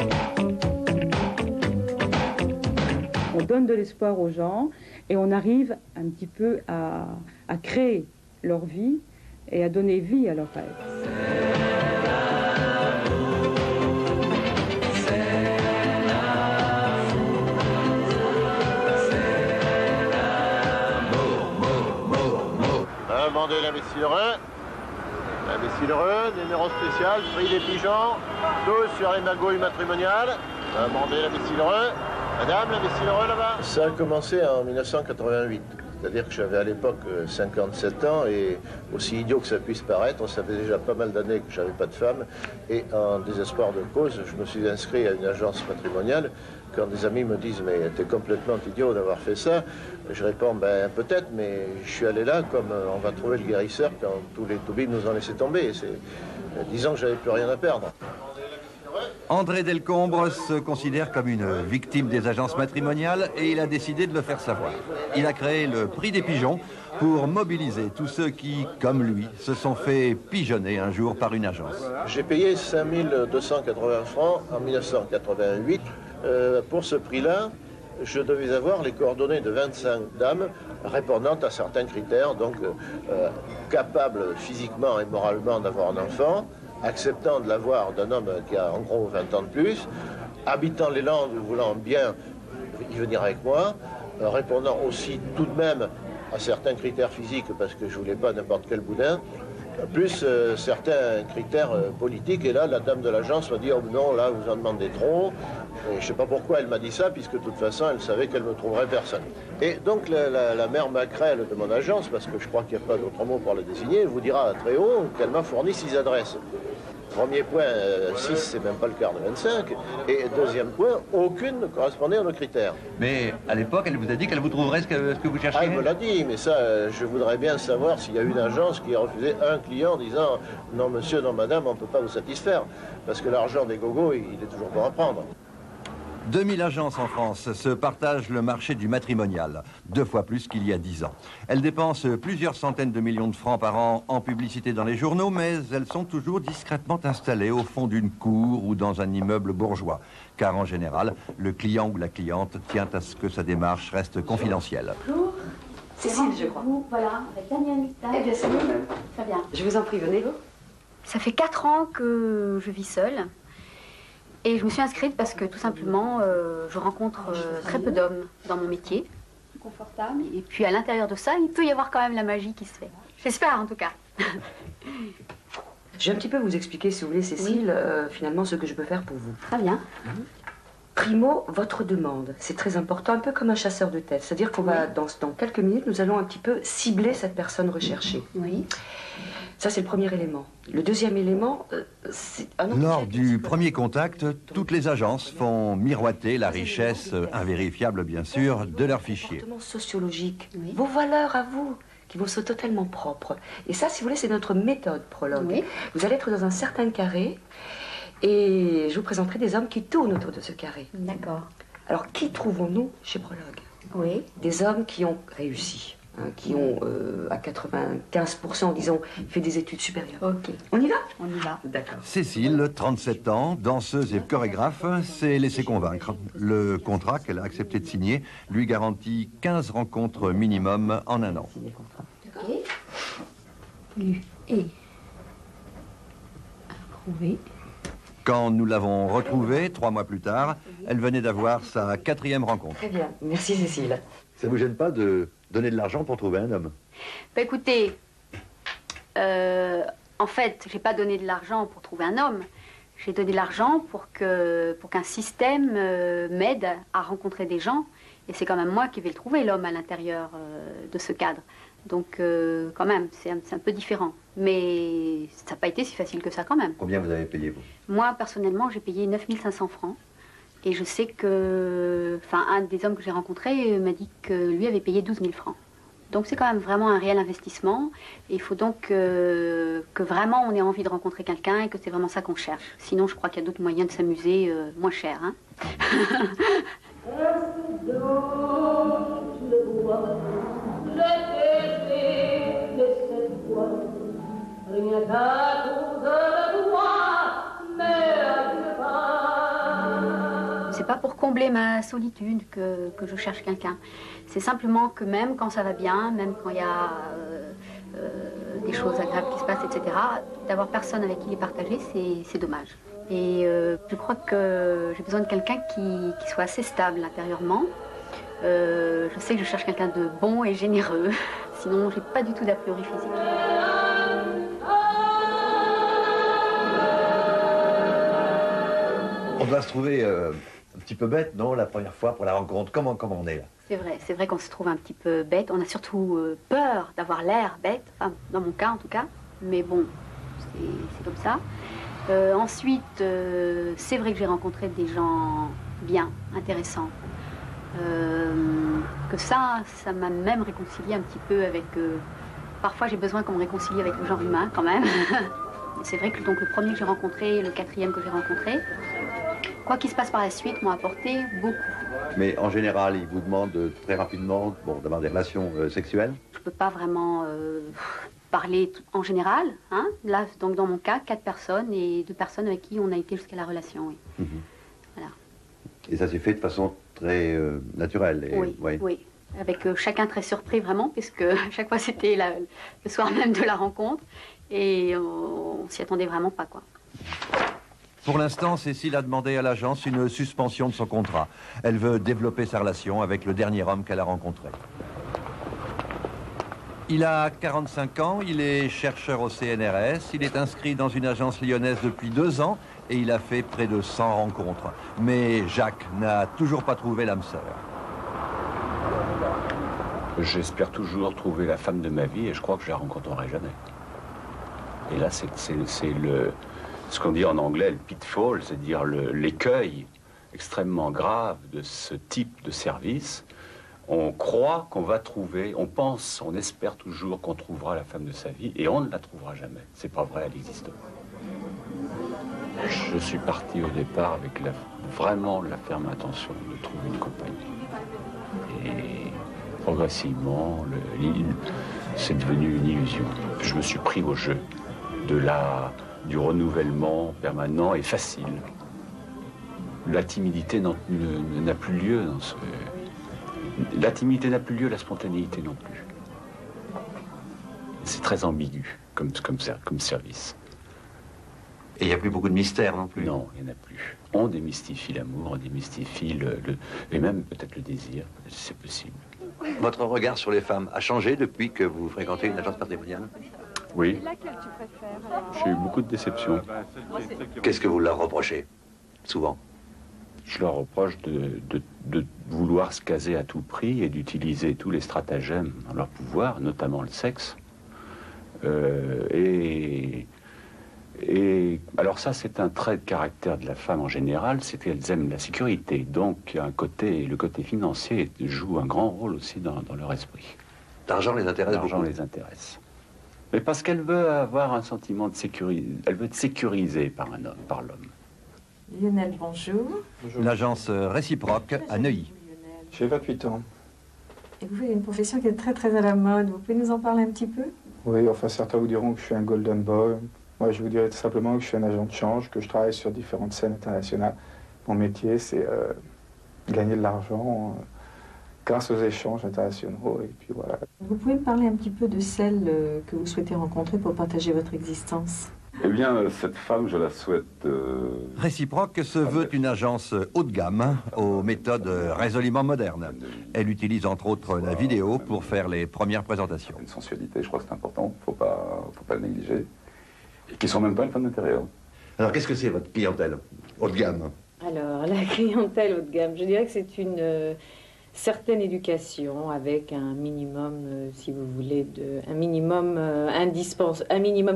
On donne de l'espoir aux gens et on arrive un petit peu à créer leur vie et à donner vie à leur rêve. Demandez l'imbécile heureux. L'imbécile heureux, numéro spécial, prix des pigeons, tous sur les magouilles matrimoniales. Demandez l'imbécile heureux. Madame, l'imbécile heureux là-bas. Ça a commencé en 1988. C'est-à-dire que j'avais à l'époque 57 ans et aussi idiot que ça puisse paraître, ça fait déjà pas mal d'années que j'avais pas de femme et en désespoir de cause, je me suis inscrit à une agence matrimoniale. Quand des amis me disent « mais t'es complètement idiot d'avoir fait ça », je réponds « ben peut-être, mais je suis allé là comme on va trouver le guérisseur quand tous les toubibs nous ont laissé tomber. Disons que j'avais plus rien à perdre. » André Delcombre se considère comme une victime des agences matrimoniales et il a décidé de le faire savoir. Il a créé le prix des pigeons pour mobiliser tous ceux qui, comme lui, se sont fait pigeonner un jour par une agence. J'ai payé 5 280 francs en 1988. Pour ce prix-là, je devais avoir les coordonnées de 25 dames répondant à certains critères, donc capables physiquement et moralement d'avoir un enfant, acceptant de l'avoir d'un homme qui a en gros 20 ans de plus, habitant les Landes, voulant bien y venir avec moi, répondant aussi tout de même à certains critères physiques, parce que je voulais pas n'importe quel boudin, plus certains critères politiques. Et là, la dame de l'agence m'a dit « oh non, là, vous en demandez trop ». Et je sais pas pourquoi elle m'a dit ça, puisque de toute façon, elle savait qu'elle ne trouverait personne. Et donc, la mère Macrel de mon agence, parce que je crois qu'il n'y a pas d'autre mot pour la désigner, vous dira très haut qu'elle m'a fourni 6 adresses. Premier point, 6, c'est même pas le quart de 25. Et deuxième point, aucune ne correspondait à nos critères. Mais à l'époque, elle vous a dit qu'elle vous trouverait ce que vous cherchiez? Ah, elle me l'a dit, mais ça, je voudrais bien savoir s'il y a une agence qui a refusé un client en disant « non monsieur, non madame, on ne peut pas vous satisfaire ». Parce que l'argent des gogos, il est toujours bon à prendre. 2000 agences en France se partagent le marché du matrimonial, 2 fois plus qu'il y a 10 ans. Elles dépensent plusieurs centaines de millions de francs par an en publicité dans les journaux, mais elles sont toujours discrètement installées au fond d'une cour ou dans un immeuble bourgeois. Car en général, le client ou la cliente tient à ce que sa démarche reste confidentielle. Bonjour. Cécile, je crois. Voilà, avec Daniel Mista. Eh bien, c'est moi-même. Très bien. Je vous en prie, venez. Ça fait 4 ans que je vis seule. Et je me suis inscrite parce que tout simplement, je rencontre très peu d'hommes dans mon métier. Confortable. Et puis à l'intérieur de ça, il peut y avoir quand même la magie qui se fait. J'espère en tout cas. Je vais un petit peu vous expliquer, si vous voulez, Cécile, finalement, ce que je peux faire pour vous. Très bien. Primo, votre demande. C'est très important, un peu comme un chasseur de tête. C'est-à-dire qu'on va, dans quelques minutes, nous allons un petit peu cibler cette personne recherchée. Oui. Ça, c'est le premier élément. Le deuxième élément, c'est un objet. Lors du premier contact, toutes les agences font miroiter la richesse, invérifiable bien sûr, de leurs fichiers. Sociologique, vos valeurs à vous, qui vont être totalement propres. Et ça, si vous voulez, c'est notre méthode prologue. Oui. Vous allez être dans un certain carré, et je vous présenterai des hommes qui tournent autour de ce carré. D'accord. Alors, qui trouvons-nous chez Prologue? Oui. Des hommes qui ont réussi. Qui ont, à 95%, disons, fait des études supérieures. Ok. On y va? On y va. D'accord. Cécile, 37 ans, danseuse et chorégraphe, s'est laissée convaincre. Le contrat qu'elle a accepté de signer lui garantit 15 rencontres minimum en un an. Ok. Lu et approuvé. Quand nous l'avons retrouvée, 3 mois plus tard, elle venait d'avoir sa 4e rencontre. Très bien. Merci, Cécile. Ça vous gêne pas de donner de l'argent pour trouver un homme? Bah écoutez, en fait, j'ai pas donné de l'argent pour trouver un homme. J'ai donné de l'argent pour qu'un système m'aide à rencontrer des gens. Et c'est quand même moi qui vais le trouver, l'homme, à l'intérieur de ce cadre. Donc, quand même, c'est un peu différent. Mais ça n'a pas été si facile que ça, quand même. Combien vous avez payé, vous? Moi, personnellement, j'ai payé 9 500 francs. Et je sais que... Enfin, un des hommes que j'ai rencontré m'a dit que lui avait payé 12 000 francs. Donc, c'est quand même vraiment un réel investissement. Et il faut donc que vraiment on ait envie de rencontrer quelqu'un et que c'est vraiment ça qu'on cherche. Sinon, je crois qu'il y a d'autres moyens de s'amuser moins cher, hein. C'est pas pour combler ma solitude que je cherche quelqu'un. C'est simplement que même quand ça va bien, même quand il y a des choses agréables qui se passent, etc., d'avoir personne avec qui les partager, c'est dommage. Et je crois que j'ai besoin de quelqu'un qui soit assez stable intérieurement. Je sais que je cherche quelqu'un de bon et généreux. Sinon, j'ai pas du tout d'a priori physique. On doit se trouver un petit peu bête, non, la première fois pour la rencontre. Comment on est là? C'est vrai qu'on se trouve un petit peu bête. On a surtout peur d'avoir l'air bête, enfin, dans mon cas en tout cas. Mais bon, c'est comme ça. Ensuite, c'est vrai que j'ai rencontré des gens bien, intéressants. Que ça m'a même réconcilié un petit peu avec... parfois j'ai besoin qu'on me réconcilie avec le genre humain quand même. C'est vrai que donc, le premier que j'ai rencontré, le quatrième que j'ai rencontré, quoi qu'il se passe par la suite, m'ont apporté beaucoup. Mais en général, ils vous demandent très rapidement d'avoir des relations sexuelles? Je ne peux pas vraiment parler en général. Hein. Là, donc dans mon cas, 4 personnes et 2 personnes avec qui on a été jusqu'à la relation. Oui. Voilà. Et ça s'est fait de façon très naturelle. Et, oui. Avec chacun très surpris vraiment, puisque à chaque fois c'était le soir même de la rencontre. Et on s'y attendait vraiment pas, quoi. Pour l'instant, Cécile a demandé à l'agence une suspension de son contrat. Elle veut développer sa relation avec le dernier homme qu'elle a rencontré. Il a 45 ans, il est chercheur au CNRS, il est inscrit dans une agence lyonnaise depuis 2 ans et il a fait près de 100 rencontres. Mais Jacques n'a toujours pas trouvé l'âme sœur. J'espère toujours trouver la femme de ma vie et je crois que je la rencontrerai jamais. Et là, c'est ce qu'on dit en anglais, le pitfall, c'est-à-dire l'écueil extrêmement grave de ce type de service. On croit qu'on va trouver, on pense, on espère toujours qu'on trouvera la femme de sa vie et on ne la trouvera jamais. C'est pas vrai, elle n'existe pas. Je suis parti au départ avec vraiment la ferme intention de trouver une compagne. Et progressivement, c'est devenu une illusion. Je me suis pris au jeu du renouvellement permanent et facile. La timidité n'a plus lieu dans ce... La timidité n'a plus lieu, la spontanéité non plus. C'est très ambigu comme service. Et il n'y a plus beaucoup de mystère non plus? Non, il n'y en a plus. On démystifie l'amour, on démystifie et même peut-être le désir, c'est possible. Votre regard sur les femmes a changé depuis que vous fréquentez une agence matrimoniale? Oui. J'ai eu beaucoup de déceptions. Qu'est-ce que vous leur reprochez, souvent? Je leur reproche de vouloir se caser à tout prix et d'utiliser tous les stratagèmes en leur pouvoir, notamment le sexe. Et alors ça, c'est un trait de caractère de la femme en général, c'est qu'elles aiment la sécurité. Donc le côté financier joue un grand rôle aussi dans leur esprit. L'argent les intéresse beaucoup? L'argent les intéresse. Mais parce qu'elle veut avoir un sentiment de sécurité, elle veut être sécurisée par un homme, par l'homme. Lionel, bonjour. L'agence réciproque à Neuilly. J'ai 28 ans. Et vous faites une profession qui est très très à la mode. Vous pouvez nous en parler un petit peu? Oui, enfin certains vous diront que je suis un golden boy. Moi, je vous dirais tout simplement que je suis un agent de change, que je travaille sur différentes scènes internationales. Mon métier, c'est gagner de l'argent grâce aux échanges internationaux. Et puis voilà. Vous pouvez me parler un petit peu de celle que vous souhaitez rencontrer pour partager votre existence? Eh bien, cette femme, je la souhaite... Réciproque se veut une agence haut de gamme, aux méthodes résolument modernes. Elle utilise entre autres la vidéo pour faire les premières présentations. Une sensualité, je crois que c'est important, faut pas le négliger. Et qui sont même pas une femme d'intérieur. Alors, qu'est-ce que c'est votre clientèle haut de gamme? Alors, la clientèle haut de gamme, je dirais que c'est une certaine éducation avec un minimum, si vous voulez, un minimum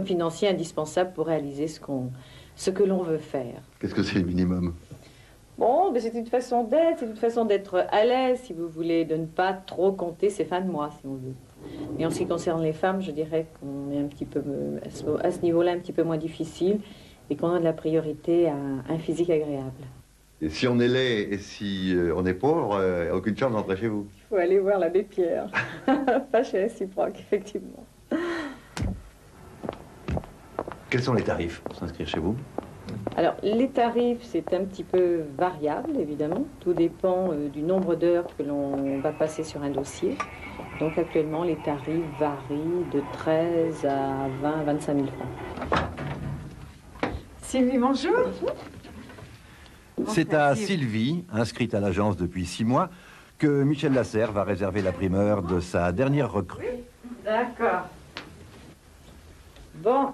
financier indispensable pour réaliser ce que l'on veut faire. Qu'est-ce que c'est le minimum? Bon, ben c'est une façon d'être à l'aise, si vous voulez, de ne pas trop compter ses fins de mois, si on veut. Et en ce qui concerne les femmes, je dirais qu'on est un petit peu, à ce niveau-là, un petit peu moins difficile et qu'on a de la priorité à un physique agréable. Et si on est laid et si on est pauvre, aucune chance d'entrer chez vous. Il faut aller voir l'abbé Pierre. Pas chez Réciproque, effectivement. Quels sont les tarifs pour s'inscrire chez vous? Alors, les tarifs, c'est un petit peu variable, évidemment. Tout dépend du nombre d'heures que l'on va passer sur un dossier. Donc, actuellement, les tarifs varient de 13 à 20 à 25 000 francs. Sylvie, bonjour. C'est à Sylvie, inscrite à l'agence depuis 6 mois, que Michel Lasserre va réserver la primeur de sa dernière recrue. D'accord. Bon.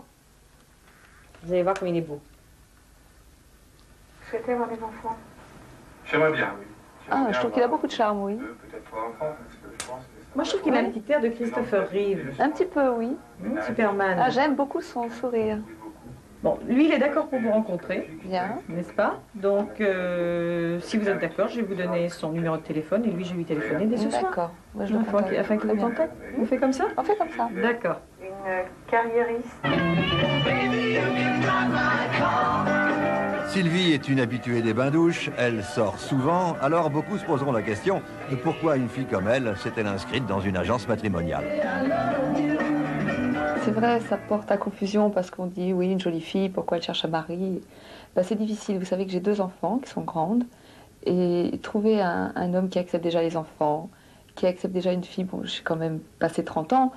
Vous allez voir comme il est beau. Vous souhaitez avoir des enfants? J'aimerais bien, oui. Ah, je trouve qu'il a beaucoup de charme, oui. Peut-être 3 enfants, parce que je pense que Moi, je trouve qu'il a un petit air de Christopher Reeve. Un petit peu, oui. Superman. Ah, j'aime beaucoup son sourire. Bon, lui, il est d'accord pour vous rencontrer. Bien. N'est-ce pas? Donc, si vous êtes d'accord, je vais vous donner son numéro de téléphone et lui, je vais lui téléphoner dès ce soir. D'accord. Moi, je le contacte. Afin qu'il vous contacte. On fait comme ça? On fait comme ça. D'accord. Une carriériste. Sylvie est une habituée des bains-douches, elle sort souvent, alors beaucoup se poseront la question de pourquoi une fille comme elle s'est-elle inscrite dans une agence matrimoniale. C'est vrai, ça porte à confusion parce qu'on dit oui, une jolie fille, pourquoi elle cherche un mari? Ben, c'est difficile. Vous savez que j'ai 2 enfants qui sont grandes et trouver un homme qui accepte déjà les enfants, qui accepte déjà une fille, bon, j'ai quand même passé 30 ans,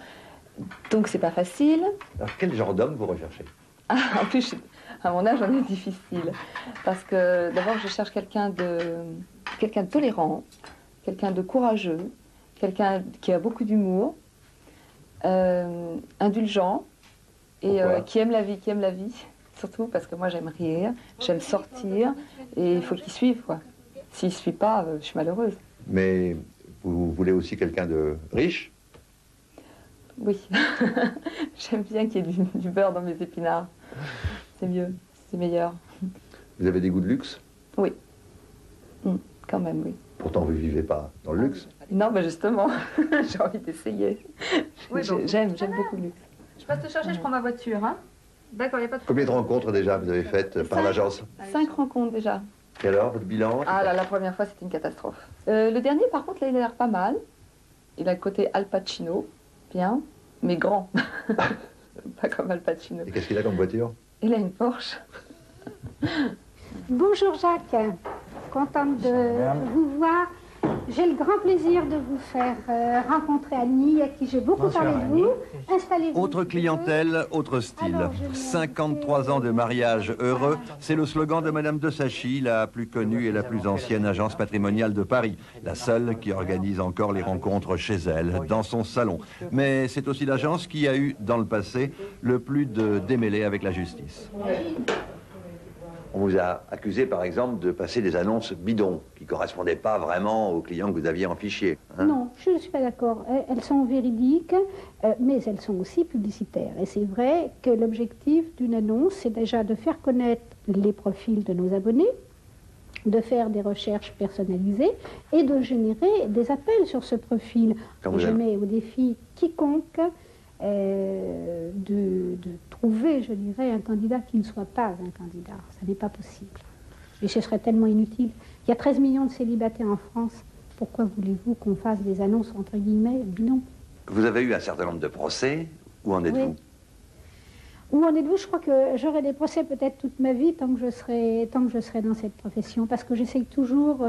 donc c'est pas facile. Alors quel genre d'homme vous recherchez? Ah, en plus, à mon âge, on est difficile. Parce que d'abord, je cherche quelqu'un de tolérant, quelqu'un de courageux, quelqu'un qui a beaucoup d'humour, indulgent et qui aime la vie, surtout parce que moi j'aime rire, j'aime sortir et il faut qu'il suive, quoi. S'il ne suit pas, je suis malheureuse. Mais vous voulez aussi quelqu'un de riche? Oui, j'aime bien qu'il y ait du beurre dans mes épinards. C'est mieux, c'est meilleur. Vous avez des goûts de luxe? Oui, quand même, oui. Pourtant, vous ne vivez pas dans le luxe. Non, mais justement, j'ai envie d'essayer. Oui, bon. J'aime beaucoup le luxe. Je passe te chercher, je prends ma voiture, hein? D'accord, il n'y a pas de Combien de rencontres déjà vous avez faites par l'agence? 5 rencontres déjà. Et alors, votre bilan? Ah là, la première fois, c'était une catastrophe. Le dernier, par contre, là, il a l'air pas mal. Il a le côté Al Pacino, bien, mais grand. Pas comme Al Pacino. Et qu'est-ce qu'il a comme voiture? Il a une Porsche. Bonjour Jacques, contente de vous voir. J'ai le grand plaisir de vous faire rencontrer Annie, à qui j'ai beaucoup parlé de vous. Installez-vous. Autre clientèle, autre style. 53 ans de mariage heureux, c'est le slogan de Madame de Sachy, la plus connue et la plus ancienne agence matrimoniale de Paris. La seule qui organise encore les rencontres chez elle, dans son salon. Mais c'est aussi l'agence qui a eu, dans le passé, le plus de démêlés avec la justice. On vous a accusé, par exemple, de passer des annonces bidons, qui ne correspondaient pas vraiment aux clients que vous aviez en fichier. Hein? Non, je ne suis pas d'accord. Elles sont véridiques, mais elles sont aussi publicitaires. Et c'est vrai que l'objectif d'une annonce, c'est déjà de faire connaître les profils de nos abonnés, de faire des recherches personnalisées et de générer des appels sur ce profil. Je mets au défi quiconque de trouver, je dirais, un candidat qui ne soit pas un candidat. Ça n'est pas possible. Et ce serait tellement inutile. Il y a 13 millions de célibataires en France. Pourquoi voulez-vous qu'on fasse des annonces, entre guillemets, bidons? Vous avez eu un certain nombre de procès. Où en êtes-vous? Où en êtes-vous? Je crois que j'aurai des procès peut-être toute ma vie tant que je serai dans cette profession, parce que j'essaye toujours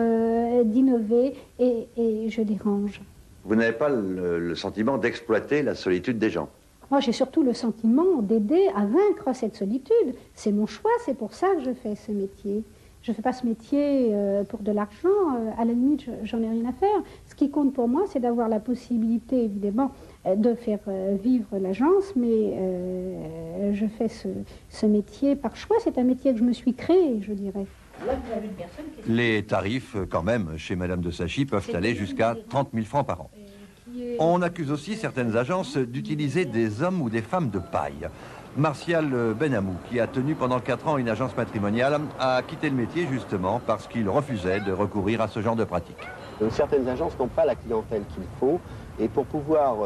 d'innover et je dérange. Vous n'avez pas le sentiment d'exploiter la solitude des gens? Moi, j'ai surtout le sentiment d'aider à vaincre cette solitude. C'est mon choix, c'est pour ça que je fais ce métier. Je ne fais pas ce métier pour de l'argent, à la limite, j'en ai rien à faire. Ce qui compte pour moi, c'est d'avoir la possibilité, évidemment, de faire vivre l'agence, mais je fais ce métier par choix. C'est un métier que je me suis créé, je dirais. Les tarifs, quand même, chez Madame de Sachy, peuvent aller jusqu'à 30 000 francs par an. On accuse aussi certaines agences d'utiliser des hommes ou des femmes de paille. Martial Benamou, qui a tenu pendant 4 ans une agence matrimoniale, a quitté le métier justement parce qu'il refusait de recourir à ce genre de pratique. Certaines agences n'ont pas la clientèle qu'il faut, et pour pouvoir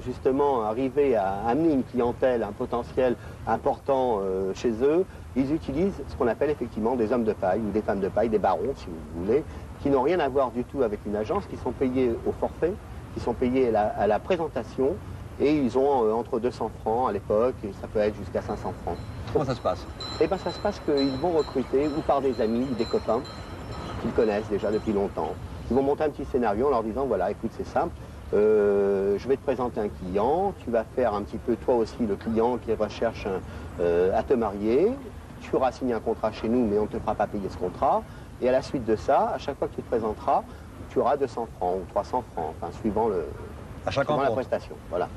justement arriver à amener une clientèle, un potentiel important chez eux, ils utilisent ce qu'on appelle effectivement des hommes de paille ou des femmes de paille, des barons si vous voulez, qui n'ont rien à voir du tout avec une agence, qui sont payés au forfait, qui sont payés à la présentation, et ils ont entre 200 francs à l'époque, et ça peut être jusqu'à 500 francs. Comment ça se passe? Eh bien ça se passe qu'ils vont recruter ou par des amis ou des copains qu'ils connaissent déjà depuis longtemps. Ils vont monter un petit scénario en leur disant, voilà, écoute, c'est simple, je vais te présenter un client, tu vas faire un petit peu toi aussi le client qui recherche à te marier, tu auras signé un contrat chez nous, mais on ne te fera pas payer ce contrat, et à la suite de ça, à chaque fois que tu te présenteras, tu auras 200 francs ou 300 francs, enfin suivant la prestation. Voilà.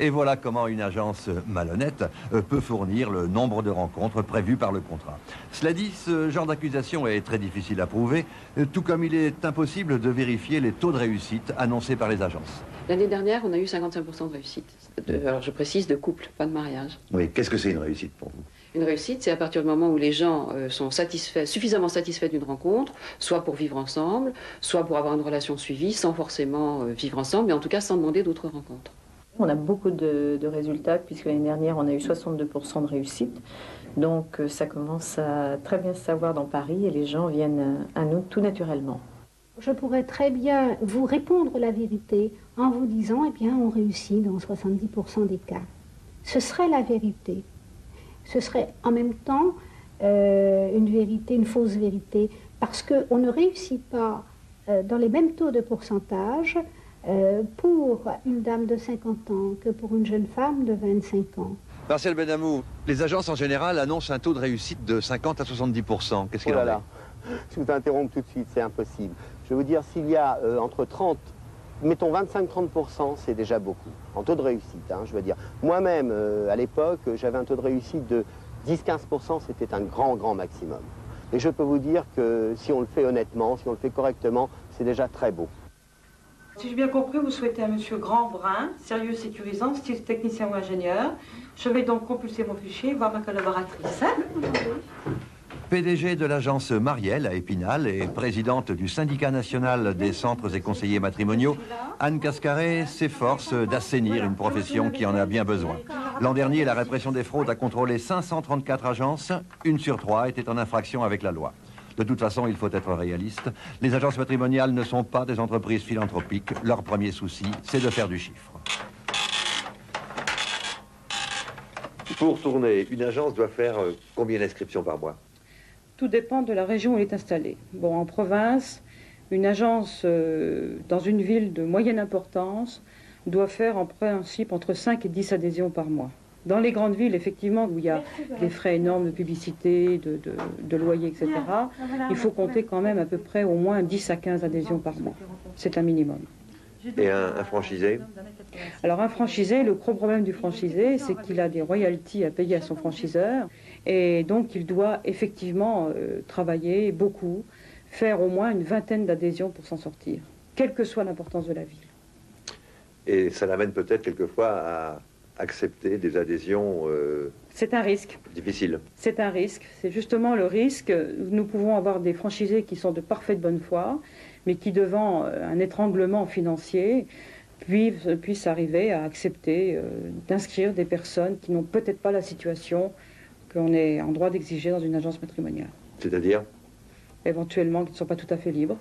Et voilà comment une agence malhonnête peut fournir le nombre de rencontres prévues par le contrat. Cela dit, ce genre d'accusation est très difficile à prouver, tout comme il est impossible de vérifier les taux de réussite annoncés par les agences. L'année dernière, on a eu 55% de réussite. Alors je précise, de couple, pas de mariage. Oui, qu'est-ce que c'est une réussite pour vous? Une réussite, c'est à partir du moment où les gens sont suffisamment satisfaits d'une rencontre, soit pour vivre ensemble, soit pour avoir une relation suivie, sans forcément vivre ensemble, mais en tout cas sans demander d'autres rencontres. On a beaucoup de résultats, puisque l'année dernière, on a eu 62% de réussite. Donc ça commence à très bien se savoir dans Paris, et les gens viennent à nous tout naturellement. Je pourrais très bien vous répondre la vérité en vous disant, eh bien, on réussit dans 70% des cas. Ce serait la vérité. Ce serait en même temps une vérité, une fausse vérité, parce qu'on ne réussit pas dans les mêmes taux de pourcentage pour une dame de 50 ans que pour une jeune femme de 25 ans. Martial Benamou, les agences en général annoncent un taux de réussite de 50 à 70%. Qu'est-ce qu'il en est? Je vous interromps tout de suite, c'est impossible. Je vais vous dire, s'il y a entre 30, mettons 25-30%, c'est déjà beaucoup, en taux de réussite, hein, je veux dire. Moi-même, à l'époque, j'avais un taux de réussite de 10-15%, c'était un grand maximum. Et je peux vous dire que si on le fait honnêtement, si on le fait correctement, c'est déjà très beau. Si j'ai bien compris, vous souhaitez un monsieur grand, brun, sérieux, sécurisant, style technicien ou ingénieur. Je vais donc compulser mon fichier et voir ma collaboratrice. PDG de l'agence Marielle à Épinal et présidente du syndicat national des centres et conseillers matrimoniaux, Anne Cascaret s'efforce d'assainir une profession qui en a bien besoin. L'an dernier, la répression des fraudes a contrôlé 534 agences. 1 sur 3 était en infraction avec la loi. De toute façon, il faut être réaliste. Les agences matrimoniales ne sont pas des entreprises philanthropiques. Leur premier souci, c'est de faire du chiffre. Pour tourner, une agence doit faire combien d'inscriptions par mois? Tout dépend de la région où elle est installée. Bon, en province, une agence dans une ville de moyenne importance doit faire en principe entre 5 et 10 adhésions par mois. Dans les grandes villes, effectivement, où il y a des frais énormes de publicité, de loyer, etc., il faut compter quand même à peu près au moins 10 à 15 adhésions par mois. C'est un minimum. Et un franchisé? Alors un franchisé, le gros problème du franchisé, c'est qu'il a des royalties à payer à son franchiseur, et donc il doit effectivement travailler beaucoup, faire au moins une vingtaine d'adhésions pour s'en sortir, quelle que soit l'importance de la ville. Et ça l'amène peut-être quelquefois à accepter des adhésions c'est un risque. Difficile. C'est un risque. C'est justement le risque. Nous pouvons avoir des franchisés qui sont de parfaite bonne foi, mais qui, devant un étranglement financier, puissent arriver à accepter d'inscrire des personnes qui n'ont peut-être pas la situation qu'on est en droit d'exiger dans une agence matrimoniale. C'est-à-dire? Éventuellement, qui ne sont pas tout à fait libres.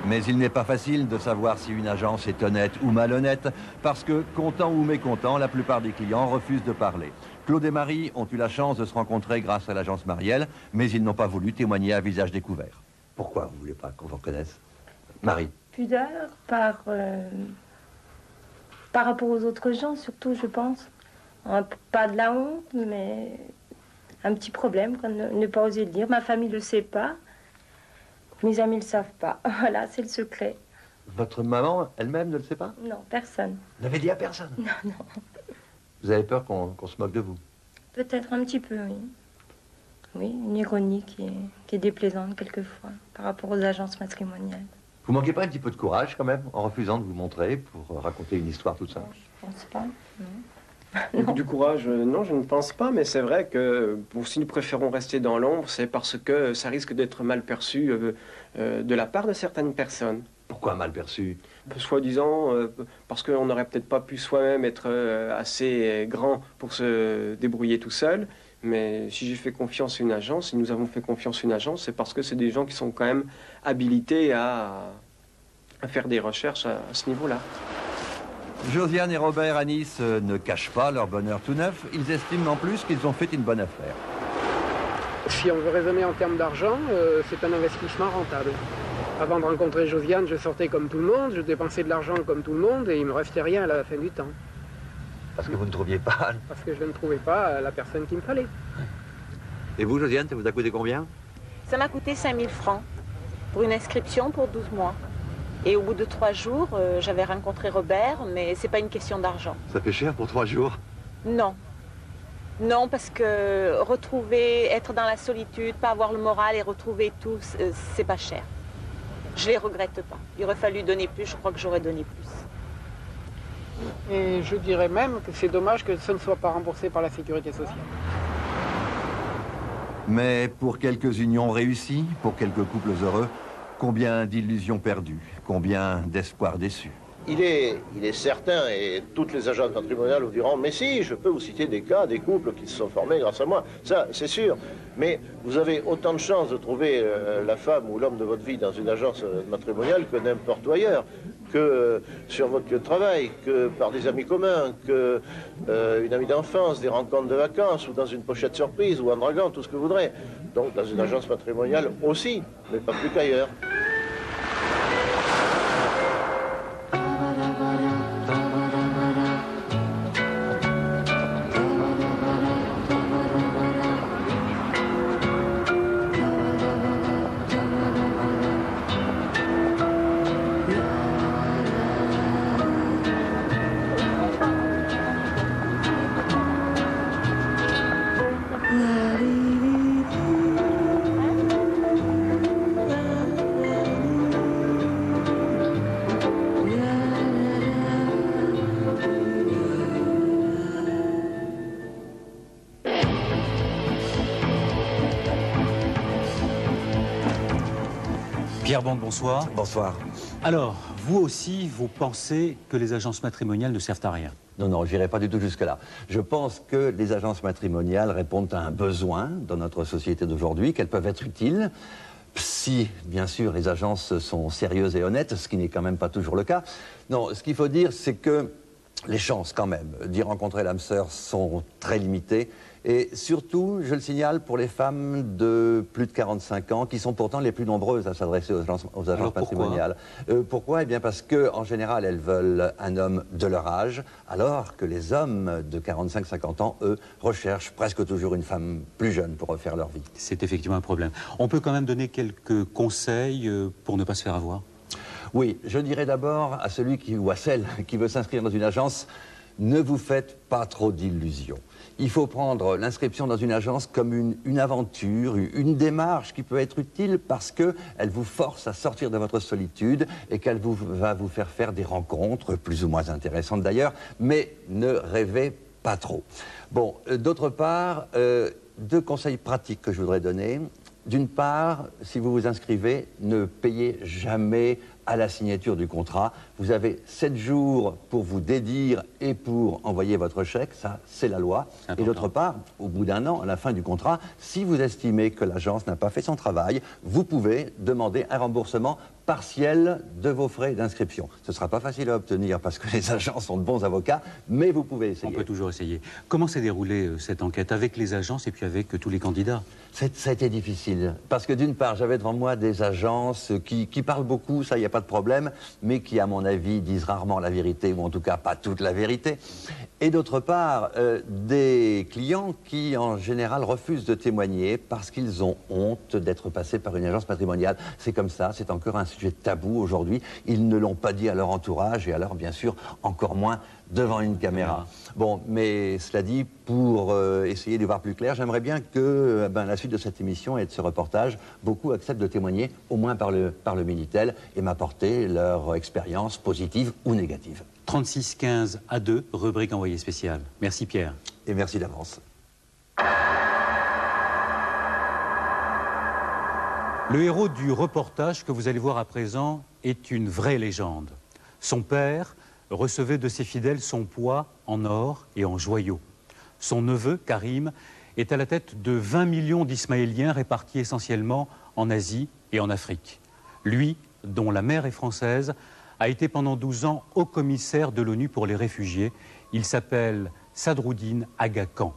Mais il n'est pas facile de savoir si une agence est honnête ou malhonnête, parce que, content ou mécontent, la plupart des clients refusent de parler. Claude et Marie ont eu la chance de se rencontrer grâce à l'agence Marielle, mais ils n'ont pas voulu témoigner à visage découvert. Pourquoi vous ne voulez pas qu'on vous reconnaisse? Marie? Pudeur par rapport aux autres gens, surtout, je pense. Pas de la honte, mais un petit problème, ne pas oser le dire. Ma famille ne le sait pas, mes amis ne le savent pas. Voilà, c'est le secret. Votre maman elle-même ne le sait pas? Non, personne. Vous n'avez dit à personne? Non, non. Vous avez peur qu'on se moque de vous? Peut-être un petit peu, oui. Oui, une ironie qui est déplaisante quelquefois par rapport aux agences matrimoniales. Vous manquez pas un petit peu de courage quand même en refusant de vous montrer pour raconter une histoire toute simple? Je pense pas, non. Du courage, non, je ne pense pas, mais c'est vrai que si nous préférons rester dans l'ombre, c'est parce que ça risque d'être mal perçu de la part de certaines personnes. Pourquoi mal perçu? Soi-disant, parce qu'on n'aurait peut-être pas pu soi-même être assez grand pour se débrouiller tout seul. Mais si j'ai fait confiance à une agence, si nous avons fait confiance à une agence, c'est parce que c'est des gens qui sont quand même habilités à faire des recherches à ce niveau-là. Josiane et Robert à Nice ne cachent pas leur bonheur tout neuf. Ils estiment en plus qu'ils ont fait une bonne affaire. Si on veut raisonner en termes d'argent, c'est un investissement rentable. Avant de rencontrer Josiane, je sortais comme tout le monde, je dépensais de l'argent comme tout le monde et il ne me restait rien à la fin du temps. Parce que vous ne trouviez pas... Parce que je ne trouvais pas la personne qu'il me fallait. Et vous, Josiane, ça vous a coûté combien? Ça m'a coûté 5 000 francs pour une inscription pour 12 mois. Et au bout de 3 jours, j'avais rencontré Robert, mais c'est pas une question d'argent. Ça fait cher pour 3 jours? Non. Non, parce que être dans la solitude, pas avoir le moral et retrouver tout, c'est pas cher. Je les regrette pas. Il aurait fallu donner plus, je crois que j'aurais donné plus. Et je dirais même que c'est dommage que ce ne soit pas remboursé par la sécurité sociale. Mais pour quelques unions réussies, pour quelques couples heureux, combien d'illusions perdues, combien d'espoirs déçus. Il est certain, et toutes les agences matrimoniales vous diront, mais si, je peux vous citer des cas, des couples qui se sont formés grâce à moi, ça c'est sûr. Mais vous avez autant de chances de trouver la femme ou l'homme de votre vie dans une agence matrimoniale que n'importe où ailleurs, que sur votre lieu de travail, que par des amis communs, que une amie d'enfance, des rencontres de vacances, ou dans une pochette surprise, ou un dragon, tout ce que vous voudrez. Donc dans une agence matrimoniale aussi, mais pas plus qu'ailleurs. Pierre Bond, bonsoir. Bonsoir. Alors, vous aussi, vous pensez que les agences matrimoniales ne servent à rien? Non, non, j'irai pas du tout jusque-là. Je pense que les agences matrimoniales répondent à un besoin dans notre société d'aujourd'hui, qu'elles peuvent être utiles. Si, bien sûr, les agences sont sérieuses et honnêtes, ce qui n'est quand même pas toujours le cas. Non, ce qu'il faut dire, c'est que les chances, quand même, d'y rencontrer l'âme sœur sont très limitées. Et surtout, je le signale, pour les femmes de plus de 45 ans, qui sont pourtant les plus nombreuses à s'adresser aux agences matrimoniales. Pourquoi? Eh bien parce qu'en général, elles veulent un homme de leur âge, alors que les hommes de 45-50 ans, eux, recherchent presque toujours une femme plus jeune pour refaire leur vie. C'est effectivement un problème. On peut quand même donner quelques conseils pour ne pas se faire avoir? Oui, je dirais d'abord à celui ou à celle qui veut s'inscrire dans une agence, ne vous faites pas trop d'illusions. Il faut prendre l'inscription dans une agence comme une aventure, une démarche qui peut être utile parce qu'elle vous force à sortir de votre solitude et qu'elle va vous faire faire des rencontres, plus ou moins intéressantes d'ailleurs, mais ne rêvez pas trop. Bon, d'autre part, 2 conseils pratiques que je voudrais donner. D'une part, si vous vous inscrivez, ne payez jamais à la signature du contrat. Vous avez 7 jours pour vous dédire et pour envoyer votre chèque, ça c'est la loi. Et d'autre part, au bout d'1 an, à la fin du contrat, si vous estimez que l'agence n'a pas fait son travail, vous pouvez demander un remboursement partielle de vos frais d'inscription. Ce ne sera pas facile à obtenir parce que les agents sont de bons avocats, mais vous pouvez essayer. On peut toujours essayer. Comment s'est déroulée cette enquête avec les agences et puis avec tous les candidats? Ça a été difficile, parce que d'une part, j'avais devant moi des agences qui parlent beaucoup, ça, il n'y a pas de problème, mais qui, à mon avis, disent rarement la vérité, ou en tout cas pas toute la vérité. Et d'autre part, des clients qui, en général, refusent de témoigner parce qu'ils ont honte d'être passés par une agence matrimoniale. C'est comme ça, c'est encore un sujet tabou aujourd'hui. Ils ne l'ont pas dit à leur entourage, et alors, bien sûr, encore moins devant une caméra. Bon, mais cela dit, pour essayer de voir plus clair, j'aimerais bien que, la suite de cette émission et de ce reportage, beaucoup acceptent de témoigner, au moins par le Minitel, et m'apporter leur expérience positive ou négative. 36 15 à 2, rubrique envoyé spécial. Merci Pierre. Et merci d'avance. Le héros du reportage que vous allez voir à présent est une vraie légende. Son père recevait de ses fidèles son poids en or et en joyaux. Son neveu, Karim, est à la tête de 20 millions d'Ismaéliens répartis essentiellement en Asie et en Afrique. Lui, dont la mère est française, a été pendant 12 ans haut commissaire de l'ONU pour les réfugiés. Il s'appelle Sadruddin Aga Khan.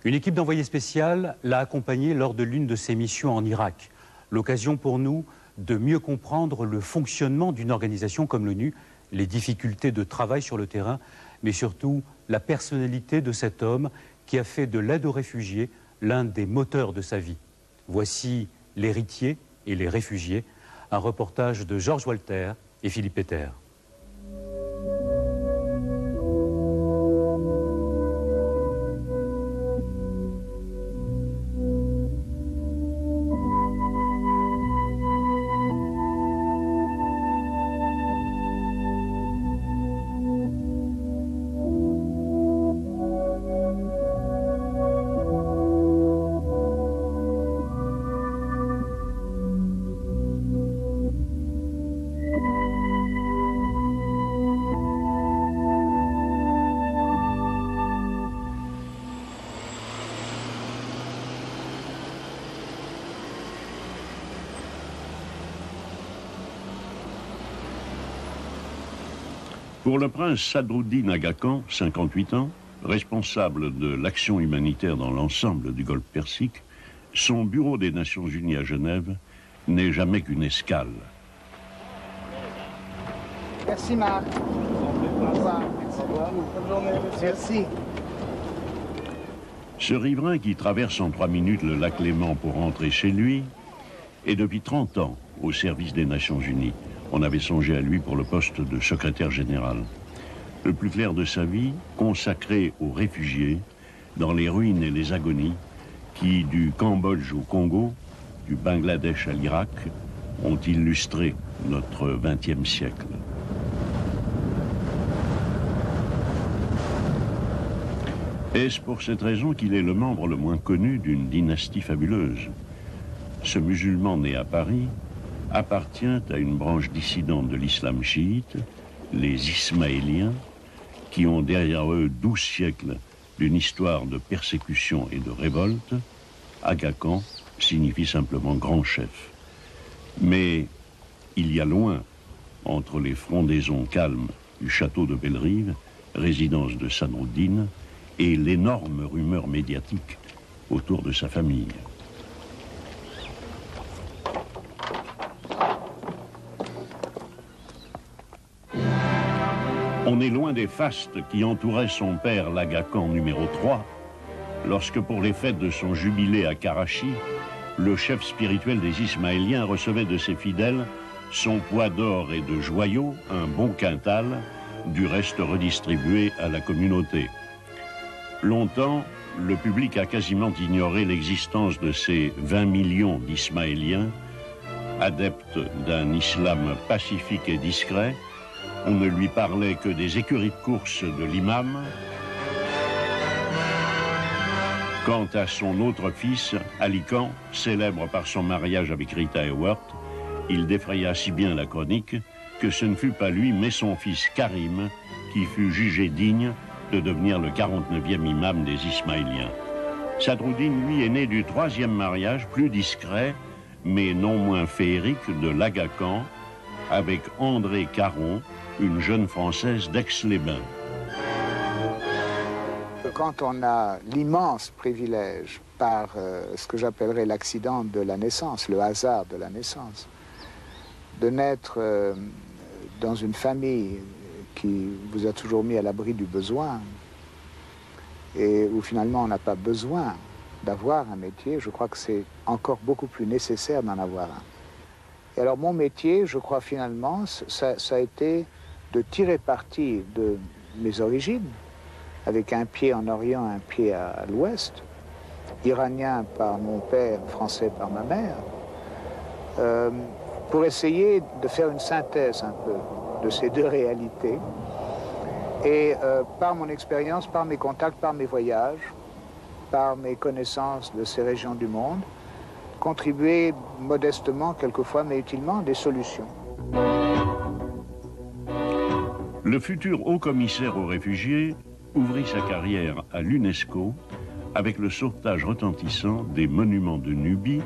Une équipe d'envoyés spéciaux l'a accompagné lors de l'une de ses missions en Irak. L'occasion pour nous de mieux comprendre le fonctionnement d'une organisation comme l'ONU, les difficultés de travail sur le terrain, mais surtout la personnalité de cet homme qui a fait de l'aide aux réfugiés l'un des moteurs de sa vie. Voici l'héritier et les réfugiés, un reportage de Georges Walter et Philippe Peter. Pour le prince Sadruddin Aga Khan, 58 ans, responsable de l'action humanitaire dans l'ensemble du Golfe Persique, son bureau des Nations Unies à Genève n'est jamais qu'une escale. Merci Marc. Au revoir. Bonne journée. Merci. Ce riverain qui traverse en 3 minutes le lac Léman pour rentrer chez lui est depuis 30 ans au service des Nations Unies. On avait songé à lui pour le poste de secrétaire général. Le plus clair de sa vie, consacré aux réfugiés, dans les ruines et les agonies, qui, du Cambodge au Congo, du Bangladesh à l'Irak, ont illustré notre XXe siècle. Est-ce pour cette raison qu'il est le membre le moins connu d'une dynastie fabuleuse? Ce musulman né à Paris appartient à une branche dissidente de l'islam chiite, les Ismaéliens, qui ont derrière eux 12 siècles d'une histoire de persécution et de révolte. Aga Khan signifie simplement grand chef. Mais il y a loin entre les frondaisons calmes du château de Bellerive, résidence de Sadruddin, et l'énorme rumeur médiatique autour de sa famille. On est loin des fastes qui entouraient son père, l'Aga Khan numéro 3, lorsque pour les fêtes de son jubilé à Karachi, le chef spirituel des Ismaéliens recevait de ses fidèles son poids d'or et de joyaux, un bon quintal, du reste redistribué à la communauté. Longtemps, le public a quasiment ignoré l'existence de ces 20 millions d'Ismaéliens, adeptes d'un islam pacifique et discret. On ne lui parlait que des écuries de course de l'imam. Quant à son autre fils, Ali Khan, célèbre par son mariage avec Rita Hayworth, il défraya si bien la chronique que ce ne fut pas lui, mais son fils Karim, qui fut jugé digne de devenir le 49e imam des Ismaéliens. Sadruddin, lui, est né du 3e mariage, plus discret, mais non moins féerique, de l'Aga Khan, avec André Caron, une jeune Française d'Aix-les-Bains. Quand on a l'immense privilège, par ce que j'appellerais l'accident de la naissance, le hasard de la naissance, de naître dans une famille qui vous a toujours mis à l'abri du besoin, et où finalement on n'a pas besoin d'avoir un métier, je crois que c'est encore beaucoup plus nécessaire d'en avoir un. Et alors mon métier, je crois finalement, ça a été de tirer parti de mes origines, avec un pied en Orient, un pied à l'Ouest, iranien par mon père, français par ma mère, pour essayer de faire une synthèse un peu de ces deux réalités. Et par mon expérience, par mes contacts, par mes voyages, par mes connaissances de ces régions du monde, contribuer modestement, quelquefois, mais utilement, à des solutions. Le futur haut-commissaire aux réfugiés ouvrit sa carrière à l'UNESCO avec le sauvetage retentissant des monuments de Nubie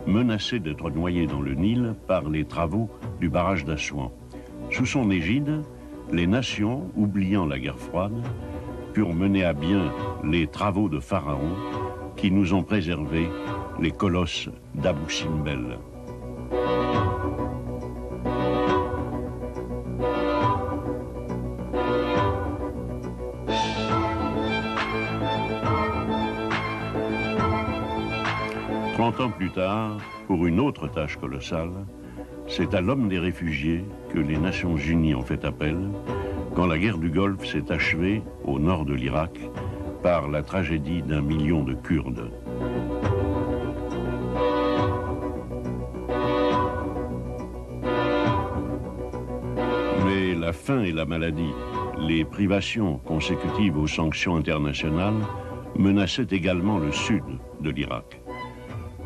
menacés d'être noyés dans le Nil par les travaux du barrage d'Assouan. Sous son égide, les nations, oubliant la guerre froide, purent mener à bien les travaux de Pharaon qui nous ont préservé les colosses d'Abou Simbel. Ans plus tard, pour une autre tâche colossale, c'est à l'homme des réfugiés que les Nations Unies ont fait appel quand la guerre du Golfe s'est achevée au nord de l'Irak par la tragédie d'1 million de Kurdes. Mais la faim et la maladie, les privations consécutives aux sanctions internationales menaçaient également le sud de l'Irak.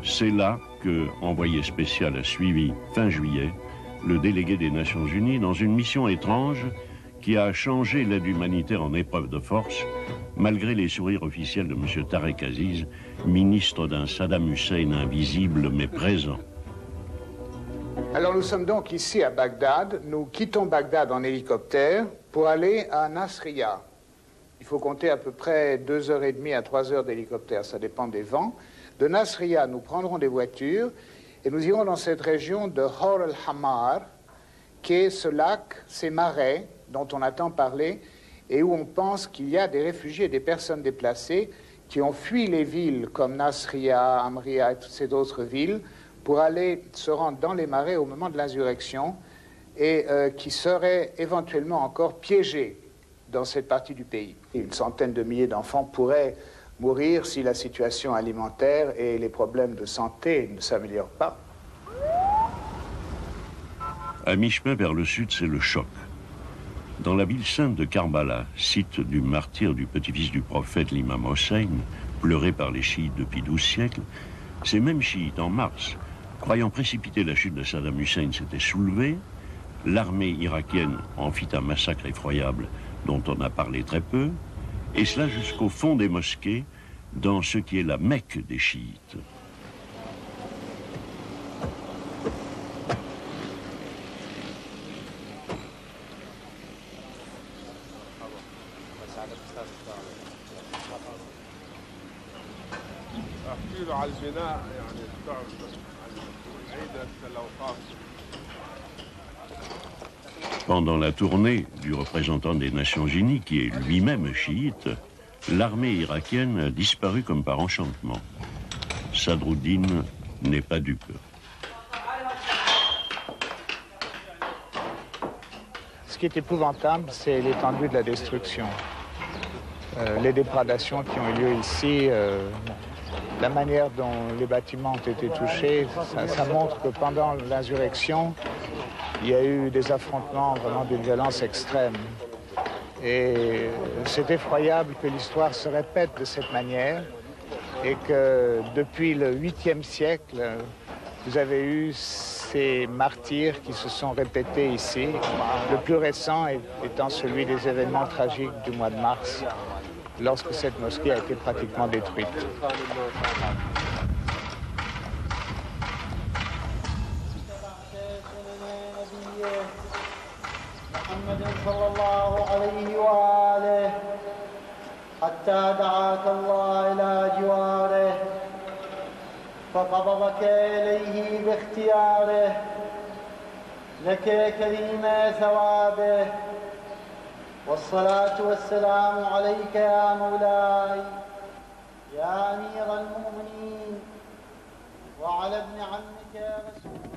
C'est là que, envoyé spécial, a suivi, fin juillet, le délégué des Nations Unies dans une mission étrange qui a changé l'aide humanitaire en épreuve de force, malgré les sourires officiels de M. Tarek Aziz, ministre d'un Saddam Hussein invisible mais présent. Alors nous sommes donc ici à Bagdad. Nous quittons Bagdad en hélicoptère pour aller à Nasriya. Il faut compter à peu près 2h30 à 3h d'hélicoptère, ça dépend des vents. De Nasriya, nous prendrons des voitures et nous irons dans cette région de Hor el-Hamar, qui est ce lac, ces marais dont on a tant parlé, et où on pense qu'il y a des réfugiés, des personnes déplacées qui ont fui les villes comme Nasriya, Amriya et toutes ces autres villes pour aller se rendre dans les marais au moment de l'insurrection et qui seraient éventuellement encore piégés dans cette partie du pays. Une centaine de milliers d'enfants pourraient mourir si la situation alimentaire et les problèmes de santé ne s'améliorent pas. À mi-chemin vers le sud, c'est le choc. Dans la ville sainte de Karbala, site du martyr du petit-fils du prophète, l'imam Hossein, pleuré par les chiites depuis 12 siècles, ces mêmes chiites, en mars, croyant précipiter la chute de Saddam Hussein, s'étaient soulevés. L'armée irakienne en fit un massacre effroyable dont on a parlé très peu, et cela jusqu'au fond des mosquées, dans ce qui est la Mecque des chiites. Pendant la tournée du représentant des Nations Unies, qui est lui-même chiite, l'armée irakienne a disparu comme par enchantement. Sadruddin n'est pas dupe. Ce qui est épouvantable, c'est l'étendue de la destruction. Les dégradations qui ont eu lieu ici, la manière dont les bâtiments ont été touchés, ça montre que pendant l'insurrection, il y a eu des affrontements vraiment d'une violence extrême. Et c'est effroyable que l'histoire se répète de cette manière et que depuis le 8e siècle, vous avez eu ces martyrs qui se sont répétés ici. Le plus récent étant celui des événements tragiques du mois de mars, lorsque cette mosquée a été pratiquement détruite. وصحبه وآله حتى دعاك الله إلى جواره فقبضك إليه باختياره لك كريم ثوابه والصلاة والسلام عليك يا مولاي يا أمير المؤمنين وعلى ابن عمك يا رسول الله.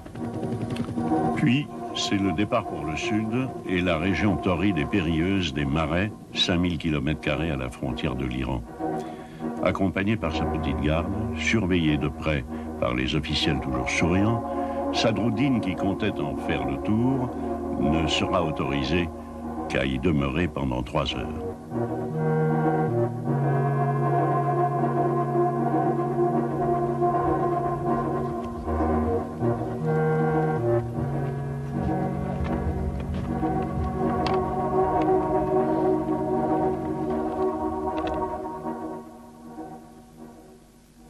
Puis, c'est le départ pour le sud et la région torride et périlleuse des Marais, 5000 km² à la frontière de l'Iran. Accompagné par sa petite garde, surveillé de près par les officiels toujours souriants, Sadruddin, qui comptait en faire le tour, ne sera autorisé qu'à y demeurer pendant 3 heures.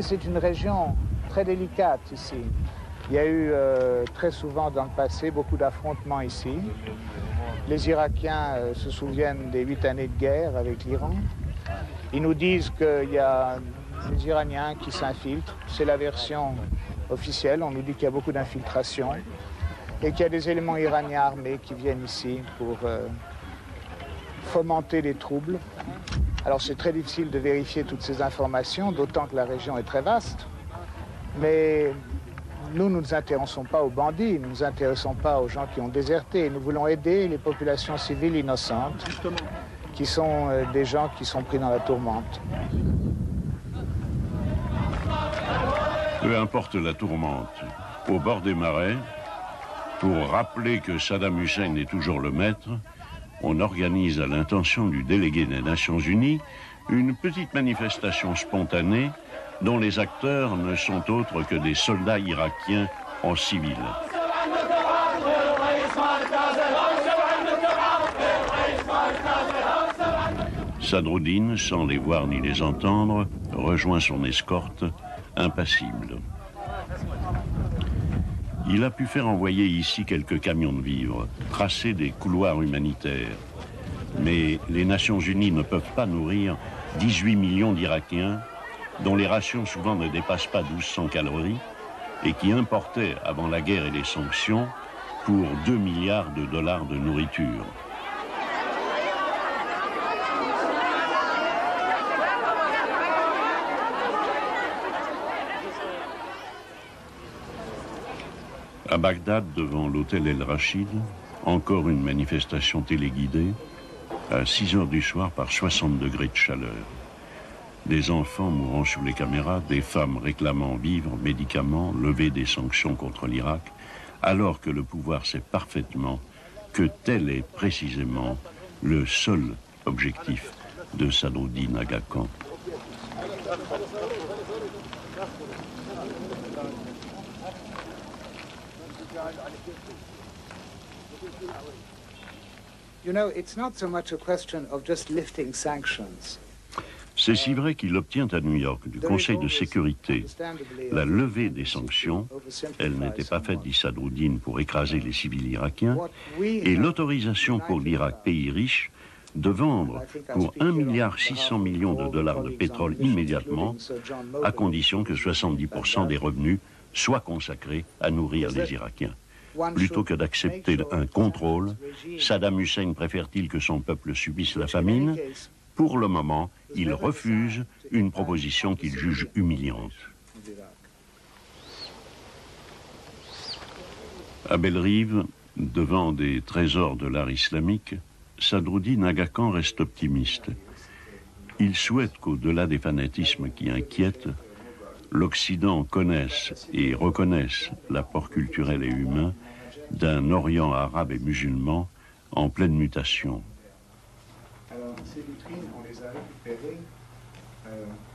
C'est une région très délicate ici. Il y a eu très souvent dans le passé beaucoup d'affrontements ici. Les Irakiens se souviennent des 8 années de guerre avec l'Iran. Ils nous disent qu'il y a des Iraniens qui s'infiltrent. C'est la version officielle. On nous dit qu'il y a beaucoup d'infiltration et qu'il y a des éléments iraniens armés qui viennent ici pour fomenter les troubles. Alors c'est très difficile de vérifier toutes ces informations, d'autant que la région est très vaste. Mais nous ne nous intéressons pas aux bandits, nous ne nous intéressons pas aux gens qui ont déserté. Nous voulons aider les populations civiles innocentes, qui sont des gens qui sont pris dans la tourmente. Peu importe la tourmente, au bord des marais, pour rappeler que Saddam Hussein est toujours le maître, on organise à l'intention du délégué des Nations Unies une petite manifestation spontanée dont les acteurs ne sont autres que des soldats irakiens en civil. Sadruddin, sans les voir ni les entendre, rejoint son escorte, impassible. Il a pu faire envoyer ici quelques camions de vivres, tracer des couloirs humanitaires. Mais les Nations Unies ne peuvent pas nourrir 18 millions d'Irakiens, dont les rations souvent ne dépassent pas 1200 calories, et qui importaient, avant la guerre et les sanctions, pour 2 milliards de dollars de nourriture. À Bagdad, devant l'hôtel El Rachid, encore une manifestation téléguidée, à 6 heures du soir par 60 degrés de chaleur. Des enfants mourant sous les caméras, des femmes réclamant vivres, médicaments, lever des sanctions contre l'Irak, alors que le pouvoir sait parfaitement que tel est précisément le seul objectif de Sadruddin Aga Khan. You know, it's not so much a question of just lifting sanctions. C'est si vrai qu'il obtient à New York du Conseil de sécurité la levée des sanctions, elle n'était pas faite, dit Sadruddin, pour écraser les civils irakiens, et l'autorisation pour l'Irak, pays riche, de vendre pour 1,6 milliard de dollars de pétrole immédiatement, à condition que 70% des revenus soient consacrés à nourrir les Irakiens. Plutôt que d'accepter un contrôle, Saddam Hussein préfère-t-il que son peuple subisse la famine? Pour le moment, il refuse une proposition qu'il juge humiliante. À Belle-Rive, devant des trésors de l'art islamique, Sadruddin Aga Khan reste optimiste. Il souhaite qu'au-delà des fanatismes qui inquiètent, l'Occident connaisse et reconnaisse l'apport culturel et humain d'un Orient arabe et musulman en pleine mutation. Alors, ces vitrines, on les a récupérées.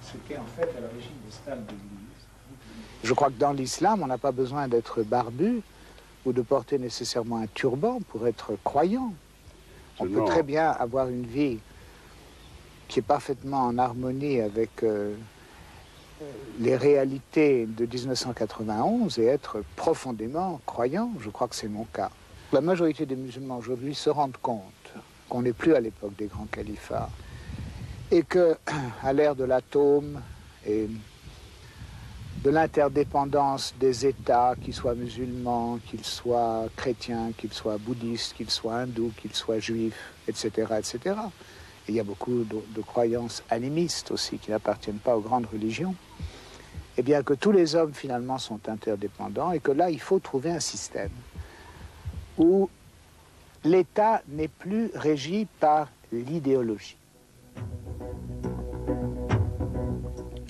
C'était en fait à l'origine des stalles d'église. Je crois que dans l'islam, on n'a pas besoin d'être barbu ou de porter nécessairement un turban pour être croyant. On peut très bien avoir une vie qui est parfaitement en harmonie avec les réalités de 1991 et être profondément croyant. Je crois que c'est mon cas. La majorité des musulmans aujourd'hui se rendent compte qu'on n'est plus à l'époque des grands califats, et qu'à l'ère de l'atome et de l'interdépendance des États, qu'ils soient musulmans, qu'ils soient chrétiens, qu'ils soient bouddhistes, qu'ils soient hindous, qu'ils soient juifs, etc., etc. Et il y a beaucoup de croyances animistes aussi qui n'appartiennent pas aux grandes religions. Eh bien que tous les hommes finalement sont interdépendants et que là il faut trouver un système où l'État n'est plus régi par l'idéologie.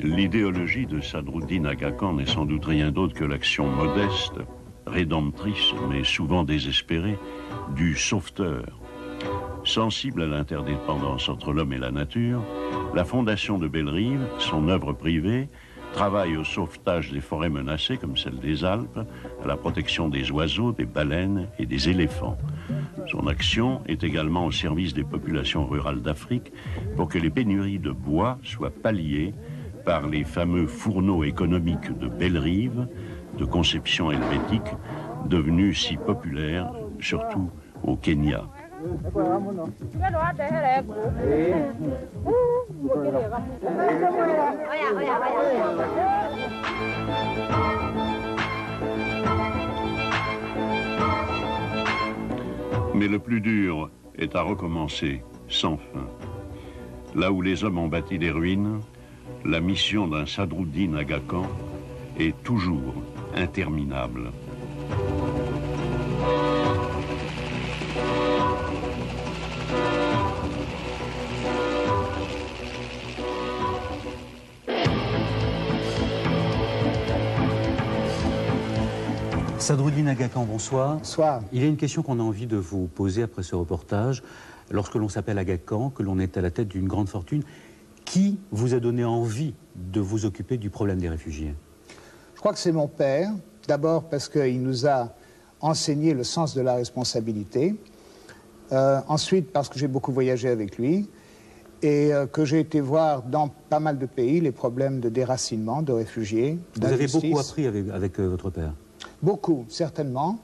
L'idéologie de Sadruddin Aga Khan n'est sans doute rien d'autre que l'action modeste, rédemptrice, mais souvent désespérée, du sauveteur. Sensible à l'interdépendance entre l'homme et la nature, la Fondation de Bellerive, son œuvre privée, travaille au sauvetage des forêts menacées comme celle des Alpes, à la protection des oiseaux, des baleines et des éléphants. Son action est également au service des populations rurales d'Afrique pour que les pénuries de bois soient palliées par les fameux fourneaux économiques de Bellerive, de conception helvétique, devenus si populaires, surtout au Kenya. Mais le plus dur est à recommencer sans fin. Là où les hommes ont bâti des ruines, la mission d'un Sadruddin Aga Khan est toujours interminable. Sadruddin Aga Khan, bonsoir. Bonsoir. Il y a une question qu'on a envie de vous poser après ce reportage. Lorsque l'on s'appelle Aga Khan, que l'on est à la tête d'une grande fortune, qui vous a donné envie de vous occuper du problème des réfugiés? Je crois que c'est mon père. D'abord parce qu'il nous a enseigné le sens de la responsabilité. Ensuite parce que j'ai beaucoup voyagé avec lui et que j'ai été voir dans pas mal de pays les problèmes de déracinement, de réfugiés. Vous avez beaucoup appris avec votre père? Beaucoup, certainement.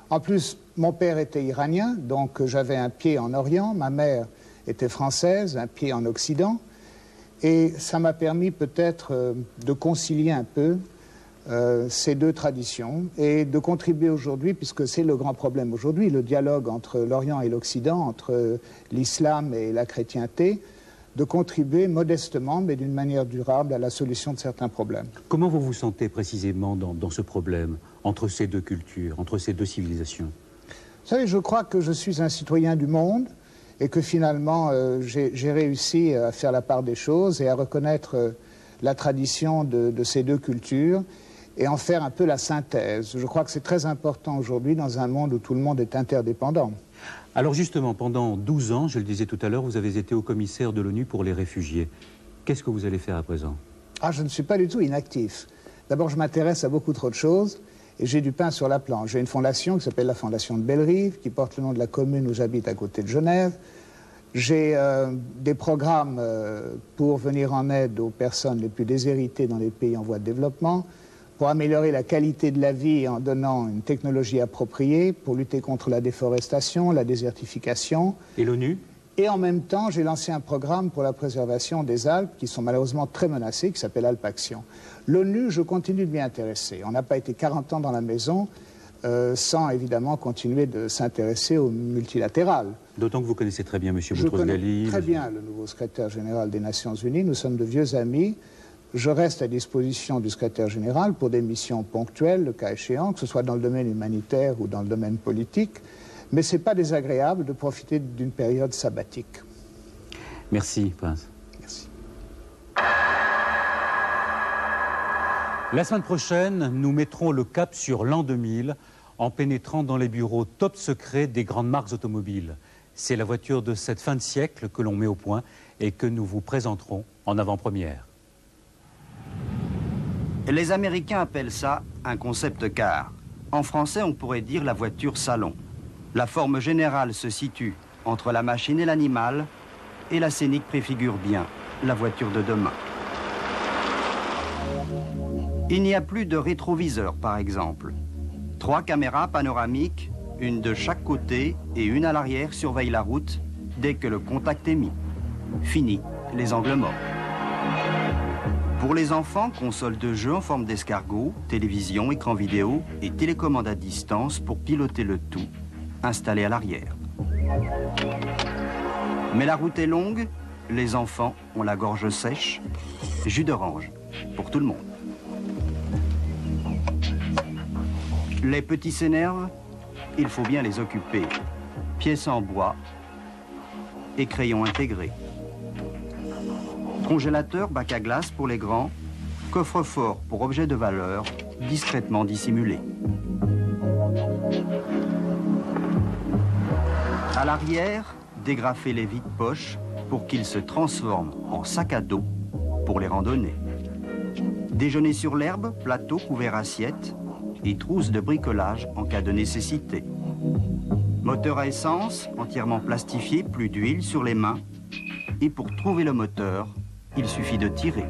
En plus, mon père était iranien, donc j'avais un pied en Orient. Ma mère était française, un pied en Occident. Et ça m'a permis peut-être de concilier un peu ces deux traditions et de contribuer aujourd'hui, puisque c'est le grand problème aujourd'hui, le dialogue entre l'Orient et l'Occident, entre l'islam et la chrétienté, de contribuer modestement, mais d'une manière durable, à la solution de certains problèmes. Comment vous vous sentez précisément dans ce problème, entre ces deux cultures, entre ces deux civilisations? Vous savez, je crois que je suis un citoyen du monde et que finalement, j'ai réussi à faire la part des choses et à reconnaître la tradition de ces deux cultures et en faire un peu la synthèse. Je crois que c'est très important aujourd'hui dans un monde où tout le monde est interdépendant. Alors justement, pendant 12 ans, je le disais tout à l'heure, vous avez été haut commissaire de l'ONU pour les réfugiés. Qu'est-ce que vous allez faire à présent? Ah, je ne suis pas du tout inactif. D'abord, je m'intéresse à beaucoup trop de choses et j'ai du pain sur la planche. J'ai une fondation qui s'appelle la Fondation de Bellerive, qui porte le nom de la commune où j'habite à côté de Genève. J'ai des programmes pour venir en aide aux personnes les plus déshéritées dans les pays en voie de développement, pour améliorer la qualité de la vie en donnant une technologie appropriée, pour lutter contre la déforestation, la désertification. Et l'ONU? Et en même temps, j'ai lancé un programme pour la préservation des Alpes, qui sont malheureusement très menacées, qui s'appelle Alpaction. L'ONU, je continue de m'y intéresser. On n'a pas été 40 ans dans la maison sans évidemment continuer de s'intéresser au multilatéral. D'autant que vous connaissez très bien M. Boutros-Ghali. Très bien le nouveau secrétaire général des Nations Unies. Nous sommes de vieux amis. Je reste à disposition du secrétaire général pour des missions ponctuelles, le cas échéant, que ce soit dans le domaine humanitaire ou dans le domaine politique. Mais ce n'est pas désagréable de profiter d'une période sabbatique. Merci, Prince. Merci. La semaine prochaine, nous mettrons le cap sur l'an 2000 en pénétrant dans les bureaux top secrets des grandes marques automobiles. C'est la voiture de cette fin de siècle que l'on met au point et que nous vous présenterons en avant-première. Les Américains appellent ça un concept car. En français, on pourrait dire la voiture salon. La forme générale se situe entre la machine et l'animal, et la scénique préfigure bien la voiture de demain. Il n'y a plus de rétroviseur, par exemple. 3 caméras panoramiques, une de chaque côté et une à l'arrière, surveillent la route dès que le contact est mis. Fini les angles morts. Pour les enfants, console de jeu en forme d'escargot, télévision, écran vidéo et télécommande à distance pour piloter le tout, installé à l'arrière. Mais la route est longue, les enfants ont la gorge sèche, jus d'orange pour tout le monde. Les petits s'énervent, il faut bien les occuper. Pièces en bois et crayons intégrés. Congélateur, bac à glace pour les grands, coffre-fort pour objets de valeur, discrètement dissimulés. À l'arrière, dégrafer les vides-poches pour qu'ils se transforment en sac à dos pour les randonnées. Déjeuner sur l'herbe, plateau, couvert, assiette et trousse de bricolage en cas de nécessité. Moteur à essence, entièrement plastifié, plus d'huile sur les mains. Et pour trouver le moteur, il suffit de tirer.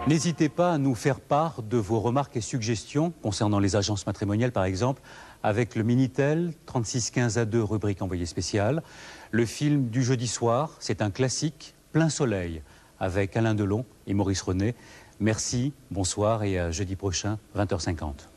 N'hésitez pas à nous faire part de vos remarques et suggestions concernant les agences matrimoniales, par exemple, avec le Minitel 3615A2, rubrique envoyé spécial. Le film du jeudi soir, c'est un classique, Plein Soleil, avec Alain Delon et Maurice René. Merci, bonsoir et à jeudi prochain, 20h50.